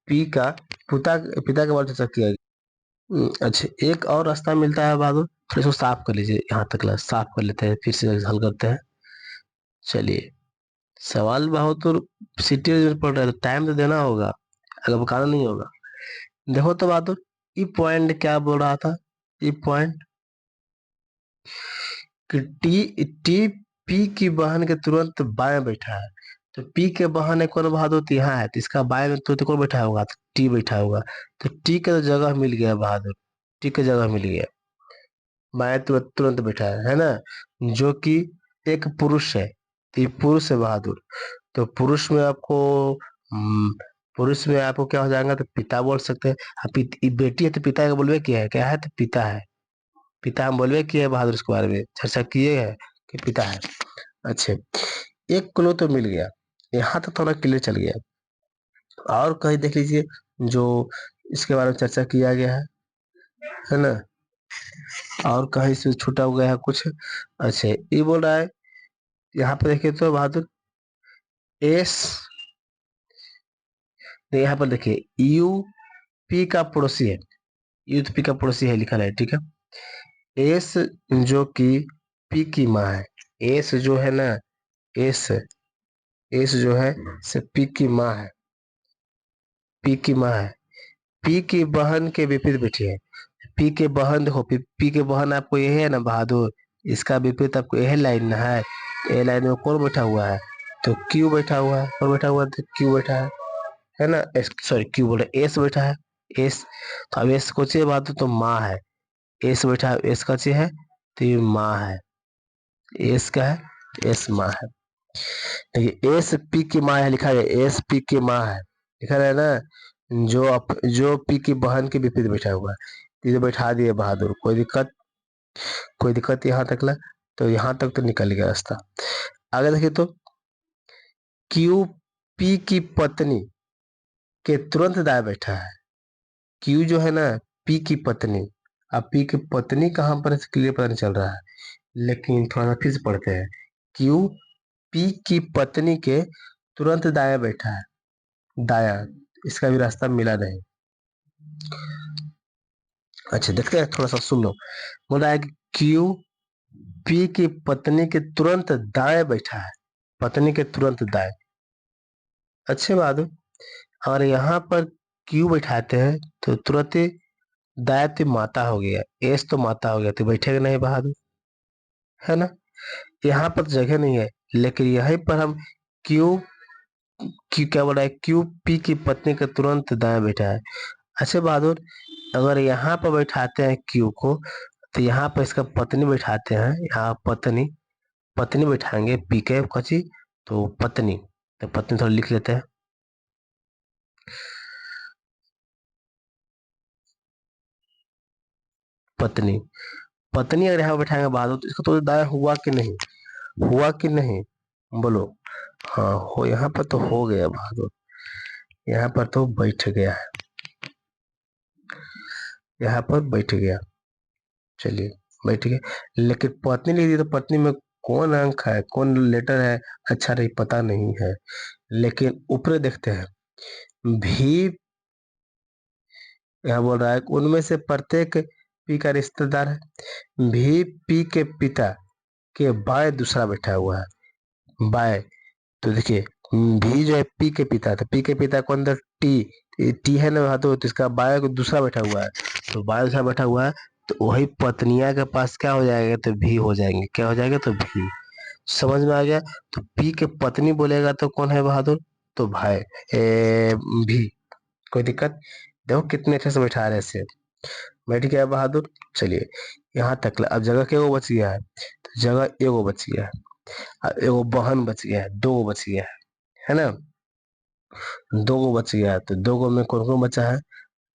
पी का पिता पिता के बारे में चर्चा किया गया। अच्छा एक और रास्ता मिलता है बहादुर, फिर इसको साफ कर लीजिए, यहाँ तक साफ कर लेते हैं, फिर से हल करते हैं। चलिए, सवाल बहादुर सिटी में पड़ रहा है, तो टाइम तो देना होगा, अगर बताना नहीं होगा। देखो तो बहादुर, ई पॉइंट क्या बोल रहा था, ई पॉइंट कि टी टी पी की बहन के तुरंत बाएं बैठा है। तो पी के बहन है कौन बहादुर, तो यहाँ है, तो इसका बाएं में तो कौन बैठा होगा, तो टी बैठा होगा। तो टी का तो जगह मिल गया बहादुर, टी का जगह मिल गया, बाएं तुरंत तुरंत बैठा है ना, जो कि एक पुरुष है, तो ये पुरुष है बहादुर। तो पुरुष में आपको पुरुष में आपको क्या हो जाएगा, तो पिता बोल सकते हैं। बेटी है तो पिता का बोलवे किया है, क्या है, तो पिता है। पिता हम बोलवे किए बहादुर, इसके बारे में चर्चा किए हैं कि पिता है। अच्छे, एक क्लू तो मिल गया, यहाँ तक थोड़ा क्लियर चल गया। और कहीं देख लीजिए जो इसके बारे में चर्चा किया गया है ना, और कहीं से छूटा हुआ है कुछ। अच्छा, ये बोल रहा है यहाँ पर देखिए तो बहादुर एस, यहाँ पर देखिए यू पी का पड़ोसी है, यूपी का पड़ोसी है लिखा है, ठीक है। एस जो कि पी की माँ है, एस जो है ना, एस एस जो है से पी की माँ है, पी की माँ है। पी की बहन के विपरीत बैठी है। पी के बहन देखो, पी के बहन आपको यही है ना बहादुर, इसका विपरीत आपको यही लाइन ना है। ए लाइन में कौन बैठा हुआ है, तो क्यू बैठा हुआ है। कौन बैठा हुआ है, तो क्यू बैठा है ना, सॉरी क्यू बोले, एस बैठा है। एस, तो अब एस को चाहिए बहादुर, तो माँ है। एस बैठा है, एस का चाहिए है, तो ये माँ है। एस का है, एस माँ है। देखिए एस पी की माँ है लिखा है, एस पी की माँ है लिखा है ना, जो पी की बहन के विपरीत बैठा हुआ है। तो ये बैठा दिए बहादुर, कोई दिक्कत, कोई दिक्कत यहाँ तक ला, तो यहाँ तक तो निकल गया रास्ता। आगे देखिए तो क्यू पी की पत्नी के तुरंत दाएं बैठा है। क्यू जो है ना, पी की पत्नी, अब पी की पत्नी कहाँ पर है क्लियर पता नहीं चल रहा है, लेकिन थोड़ा सा फिर से पढ़ते हैं। क्यू पी की पत्नी के तुरंत दाएं बैठा है, दाया, इसका भी रास्ता मिला नहीं। अच्छा देखते हैं, थोड़ा सा सुन लो। बोल रहा है कि क्यू पी की पत्नी के तुरंत दाएं बैठा है, पत्नी के तुरंत दाएं। अच्छे बात है। और यहाँ पर क्यू बैठाते हैं तो तुरंत ही दाएं तो माता हो गया, एस तो माता हो गया, तो बैठेगा नहीं बहादुर, है ना। यहाँ पर जगह नहीं है, लेकिन यहीं पर हम क्यू, क्यू क्या बोला है, क्यू पी की पत्नी के तुरंत दाएं बैठा है। अच्छे बहादुर, अगर यहाँ पर बैठाते हैं क्यू को, तो यहाँ पर इसका पत्नी बैठाते हैं, यहाँ पत्नी, पत्नी बैठाएंगे पी के कची, तो पत्नी, तो पत्नी थोड़ा लिख लेते हैं। पत्नी, पत्नी अगर यहाँ बैठाएंगे बहादुर, तो इसका तो दाया हुआ कि नहीं, हुआ कि नहीं, बोलो। हाँ हो, यहाँ पर तो हो गया बहादुर, यहाँ पर तो बैठ गया है, यहाँ पर बैठ गया। चलिए बैठ गया, लेकिन पत्नी लिख दी, तो पत्नी में कौन अंक है, कौन लेटर है, अच्छा नहीं पता नहीं है। लेकिन ऊपर देखते हैं, भी, यहाँ बोल रहा है कि उनमें से प्रत्येक पी का रिश्तेदार है। भी पी के पिता के बाएं दूसरा बैठा हुआ है, बाएं। तो देखिए भी जो है पी के पिता, तो पी के पिता को अंदर टी, टी है ना वहां, तो इसका बाएं को दूसरा बैठा हुआ है, तो बाएं दूसरा बैठा हुआ है, तो वही पत्निया के पास क्या हो जाएगा, तो भी हो जाएंगे, क्या हो जाएगा, तो भी। समझ में आ गया। तो पी के पत्नी बोलेगा तो कौन है बहादुर, तो भाई भी। कोई दिक्कत, देखो कितने अच्छे से बैठा रहे से, बैठ गया बहादुर। चलिए यहाँ तक, अब जगह क्या बच गया है, तो जगह एगो बच गया है, एगो बहन बच गया है, दो बच गया है ना, दो गो बच गया है। तो दो गो में कौन कौन बचा है,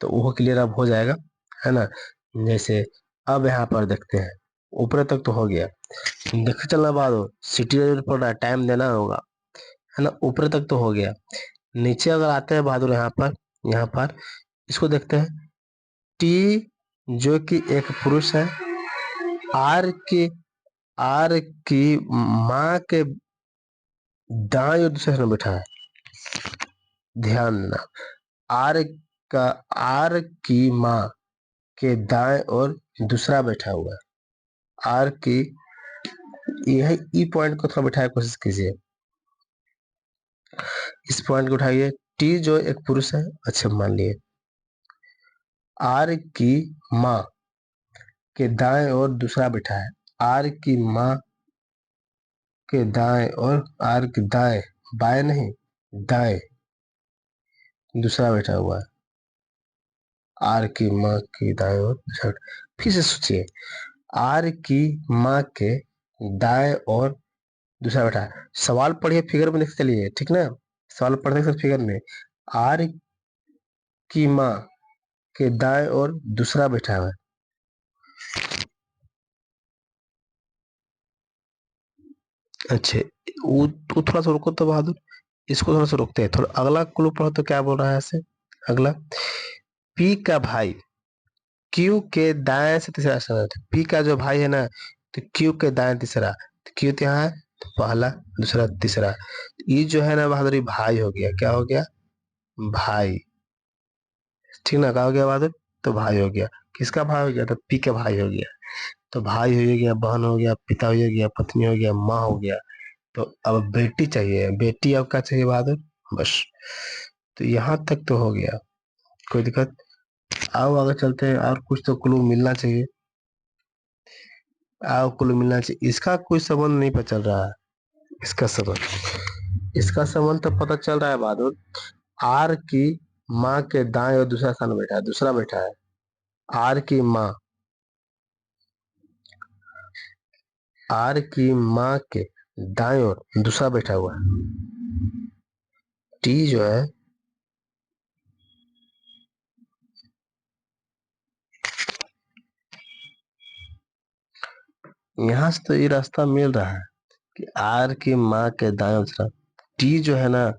तो वो क्लियर अब हो जाएगा, है ना। जैसे अब यहाँ पर देखते हैं, ऊपर तक तो हो गया, देख चलना बाद सिटी पड़ रहा है, टाइम देना होगा, है ना। ऊपर तक तो हो गया, नीचे अगर आते हैं बहादुर, यहाँ पर, यहाँ पर इसको देखते हैं। टी जो कि एक पुरुष है, आर की, आर की माँ के दाएं और दूसरे में बैठा है, ध्यान देना। आर का, आर की माँ के दाएं और दूसरा बैठा हुआ है, आर की, यह ई पॉइंट को थोड़ा बैठाने की कोशिश कीजिए, इस पॉइंट को उठाइए। टी जो एक पुरुष है, अच्छा मान लिए, आर की माँ के दाएं और दूसरा बैठा है, आर की माँ के दाएं और आर के दाएं, बाएं नहीं, दाएं दूसरा बैठा हुआ है, आर की माँ की दाएं और दूसरा। फिर से सोचिए, आर की माँ के दाएं और दूसरा बैठा है। सवाल पढ़िए, फिगर में देखते चलिए, ठीक ना, सवाल पढ़ने से फिगर में, आर की माँ के दाएं और दूसरा बैठा हुआ है। अच्छा, वो थोड़ा सा रुको तो बहादुर, इसको थोड़ा सा रोकते हैं, थोड़ा अगला क्लू पढ़ो तो क्या बोल रहा है ऐसे। अगला, पी का भाई क्यू के दाएं से तीसरा शब्द है। पी का जो भाई है ना, तो क्यू के दाएं तीसरा, तो क्यू तो यहाँ है, तो पहला दूसरा तीसरा, ये जो है ना बहादुर, ये भाई हो गया, क्या हो गया, भाई। ठीक ना, क्या हो गया बहादुर, तो भाई हो गया। किसका भाई हो गया, तो पी का भाई हो गया। तो भाई हो गया, बहन हो गया, पिता हो गया, पत्नी हो गया, माँ हो गया। तो अब बेटी चाहिए, बेटी अब क्या चाहिए बहादुर, बस। तो यहाँ तक तो हो गया, कोई दिक्कत। आओ आगे चलते हैं, और कुछ तो क्लू मिलना चाहिए। आओ क्लू मिलना चाहिए, इसका कोई संबंध नहीं पता चल रहा है। इसका संबंध तो पता चल रहा है बहादुर। आर की माँ के दाएं और दूसरा स्थान बैठा है, दूसरा बैठा है। आर की माँ, आर की माँ के दाएं और दूसरा बैठा हुआ है। टी जो है, यहाँ से तो ये रास्ता मिल रहा है कि आर की माँ के दाएं और दूसरा, टी जो है ना,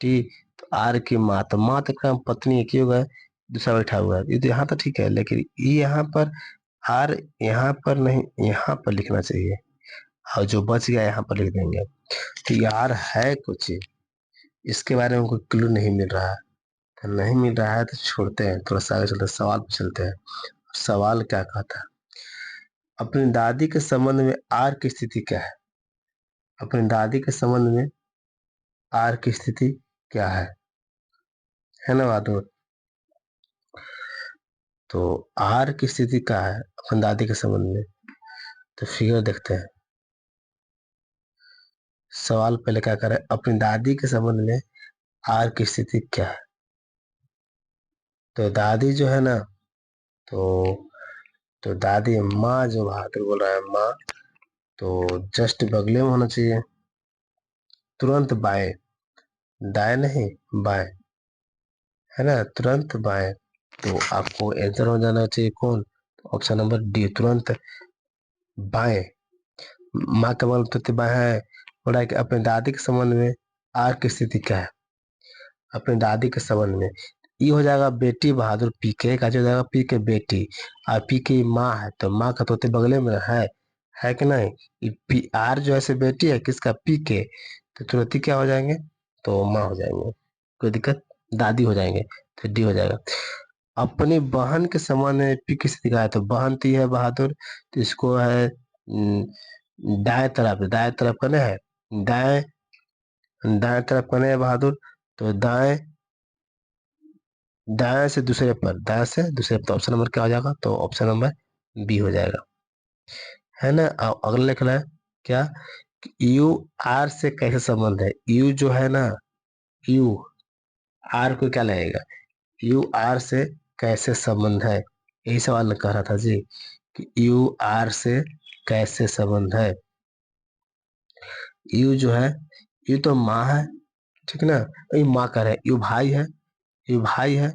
टी, तो आर की माँ, तो माँ तो क्या पत्नी है, क्यों गए, दूसरा बैठा हुआ है, ये तो यहाँ तो ठीक है, लेकिन ये यहाँ पर आर, यहाँ पर नहीं, यहाँ पर लिखना चाहिए, और जो बच गया यहाँ पर लिख देंगे। तो यार है कुछ, इसके बारे में कोई क्लू नहीं मिल रहा है। तो नहीं मिल रहा है तो छोड़ते हैं, थोड़ा सा आगे चलते हैं, सवाल पे चलते हैं। सवाल क्या कहता है, अपनी दादी के संबंध में आर की स्थिति क्या है। अपनी दादी के संबंध में आर की स्थिति क्या है ना बहादुर। तो आर की स्थिति क्या है अपनी दादी के संबंध में, तो फिगर देखते हैं। सवाल पहले क्या कर रहा है, अपनी दादी के संबंध में आर की स्थिति क्या है। तो दादी जो है ना, तो तो दादी माँ, जो बहादुर बोल रहा है माँ, तो जस्ट बगले में होना चाहिए, तुरंत बाएं, दाएं नहीं बाएं, है ना, तुरंत बाएं। तो आपको आंसर हो जाना चाहिए कौन, ऑप्शन नंबर डी, तुरंत बाएं। माँ का मतलब तुरंत बाएं है, बोला है कि अपने दादी के संबंध में आर की स्थिति क्या है। अपनी दादी के संबंध में ये हो जाएगा बेटी बहादुर, पी के का जो जाएगा पी के बेटी, और पी की माँ है, तो माँ का तोते बगले में है कि नहीं। ये पी आर जो है बेटी है किसका, पी के, तो तुरंत ही क्या हो जाएंगे, तो माँ हो जाएंगे, कोई दिक्कत, दादी हो जाएंगे, तो डी हो जाएगा। अपनी बहन के संबंध में पी किस दिखा है, तो बहन थी है बहादुर, तो इसको है दाएं तरफ करना है, दाएं दाएं तरफ करना है बहादुर। तो दाएं, दाएं से दूसरे पर, दाएं से दूसरे पर, तो ऑप्शन नंबर क्या हो जाएगा, तो ऑप्शन नंबर बी हो जाएगा, है ना। अगला लिखना है क्या, यू आर से कैसे संबंध है। यू जो है ना, यू आर को क्या लगेगा, यू आर से कैसे संबंध है, यही सवाल कह रहा था जी, कि यू आर से कैसे संबंध है। यू जो है, यू तो माँ है, ठीक ना, यू माँ का है, यू भाई है, यू भाई है,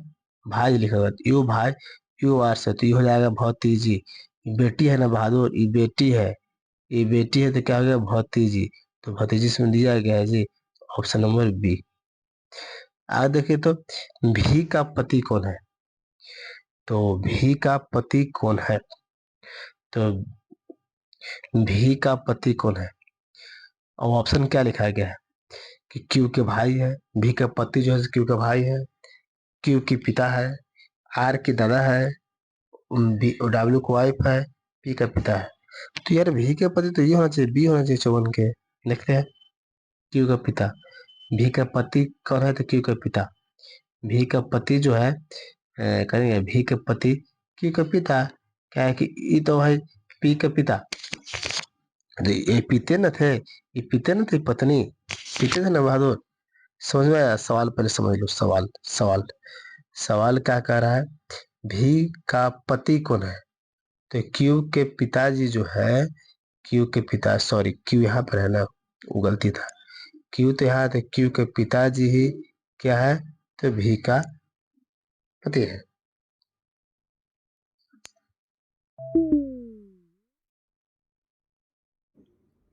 भाई लिखा हुआ है, यू भाई, यू आर से, तो ये हो जाएगा भतीजी। बेटी है ना बहादुर, ये बेटी है, ये बेटी है, तो क्या हो गया भतीजी, तो भतीजी इसमें दिया गया है जी, ऑप्शन नंबर बी। आगे देखिए तो, भी का पति कौन है, तो भी का पति कौन है, तो भी का पति कौन है, और ऑप्शन क्या लिखा गया है कि क्यू के भाई है, भी का पति जो है क्यू का भाई है, क्यू की पिता है, आर की दादा है, बी डब्ल्यू को वाइफ है, पी का पिता है। तो यार भी का पति तो ये होना चाहिए, बी होना चाहिए, चौवन के। देखते हैं, क्यू का पिता, भी का पति कौन है, तो क्यू का पिता, भी का पति जो है करेंगे, भी का पति क्यू का पिता, क्या है कि ये तो भाई पी का पिता, तो ये पीते न थे, ये पीते न थे पत्नी, पीते थे ना बहादुर। समझ में आया सवाल, पहले समझ लो सवाल। सवाल क्या कह रहा है, भी का पति कौन है, तो क्यू के पिताजी जो है, क्यू के पिता, सॉरी क्यू यहाँ पर है ना, वो गलती था, क्यू तो यहाँ थे, क्यू के पिताजी ही क्या है, तो भी का पति है।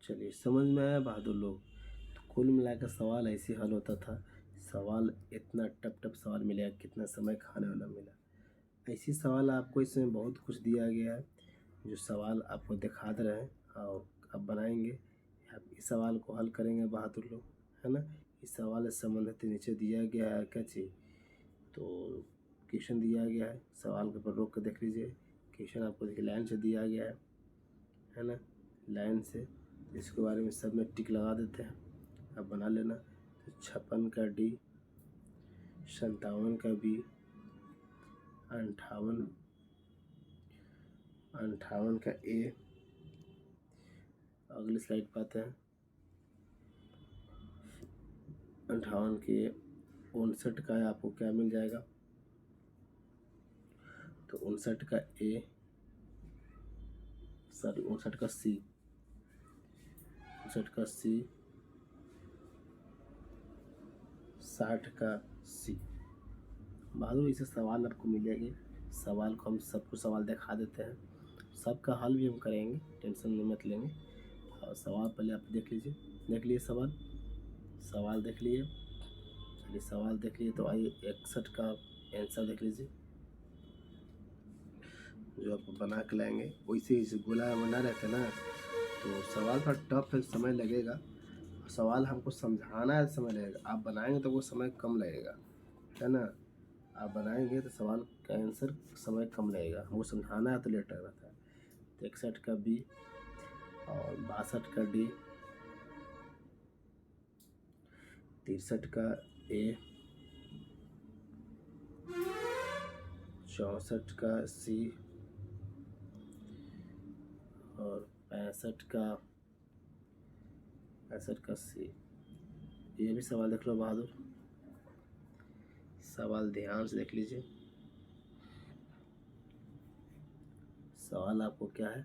चलिए, समझ में आया बहादुर लोग। तो कुल मिलाकर सवाल ऐसे हल होता था। सवाल इतना टफ टफ सवाल मिलेगा, कितना समय खाने वाला मिला। ऐसी सवाल आपको इसमें बहुत कुछ दिया गया है, जो सवाल आपको दिखा दे रहे हैं और आप बनाएंगे। आप इस सवाल को हल करेंगे बहादुर लोग, है ना। इस सवाल से संबंधित नीचे दिया गया है क्या चीज़, तो क्वेश्चन दिया गया है। सवाल के ऊपर रोक कर देख लीजिए। क्वेश्चन आपको देखिए लाइन से दिया गया है ना, लाइन से। इसके बारे में सब में टिक लगा देते हैं, अब बना लेना। तो 56 का डी, 57 का बी, 58 58 का ए। अगली स्लाइड पे आते हैं। 58 के 59 का आपको क्या मिल जाएगा, तो 59 का ए, सॉरी 59 का सी, 59 का सी, 60 का सी। बहादुर इसे सवाल आपको मिलेंगे। सवाल को हम सबको सवाल दिखा देते हैं, सबका हल भी हम करेंगे, टेंशन नहीं मत लेंगे। और सवाल पहले आप देख लीजिए। देख लिए सवाल, सवाल देख लिए। चलिए सवाल देख लिए, तो आइए 61 का आंसर देख लीजिए, जो आप बना के लाएंगे। वैसे ही गोला बना रहता है ना, तो सवाल थोड़ा टफ है, समय लगेगा। सवाल हमको समझाना है, समय लगेगा। आप बनाएंगे तो वो समय कम लगेगा, है ना। आप बनाएंगे तो सवाल का आंसर समय कम लगेगा, हमको समझाना है तो लेट लग रहा है। तो 61 का बी और 62 का डी, 63 का ए, 64 का सी और 65 का सी। ये भी सवाल देख लो बहादुर, सवाल ध्यान से देख लीजिए। सवाल आपको क्या है,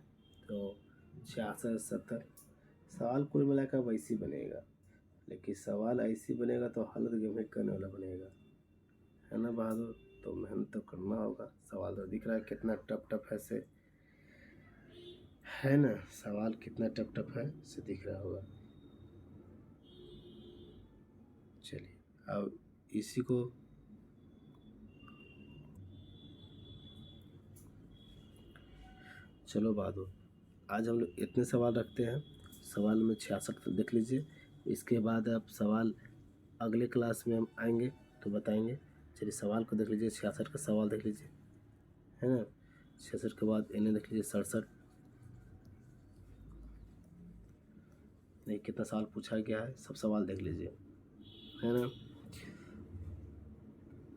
तो 66 70। सवाल कुल मिलाकर वैसे ही बनेगा, लेकिन सवाल ऐसी बनेगा तो हालत गंभीर करने वाला बनेगा, है ना बहादुर। तो मेहनत तो करना होगा। सवाल तो दिख रहा है कितना टफ टफ है से, है ना। सवाल कितना टफ टफ है से दिख रहा होगा। चलिए अब इसी को चलो बहादुर, आज हम लोग इतने सवाल रखते हैं। सवाल में 66 तक देख लीजिए। इसके बाद आप सवाल अगले क्लास में हम आएंगे तो बताएंगे। चलिए सवाल को देख लीजिए, 66 का सवाल देख लीजिए, है ना। 66 के बाद इन्हें देख लीजिए 67। नहीं, कितना सवाल पूछा गया है, सब सवाल देख लीजिए, है ना।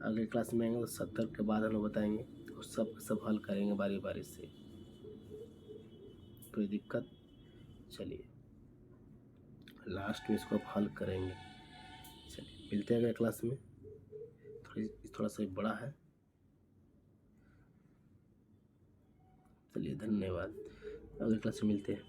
अगले क्लास में आएंगे तो 70 के बाद हम लोग बताएंगे, और सब हल करेंगे बारी बारी से, कोई दिक्कत। चलिए लास्ट में इसको आप हल करेंगे। चलिए मिलते हैं अगले क्लास में। थोड़ा सा बड़ा है। चलिए धन्यवाद, अगले क्लास में मिलते हैं।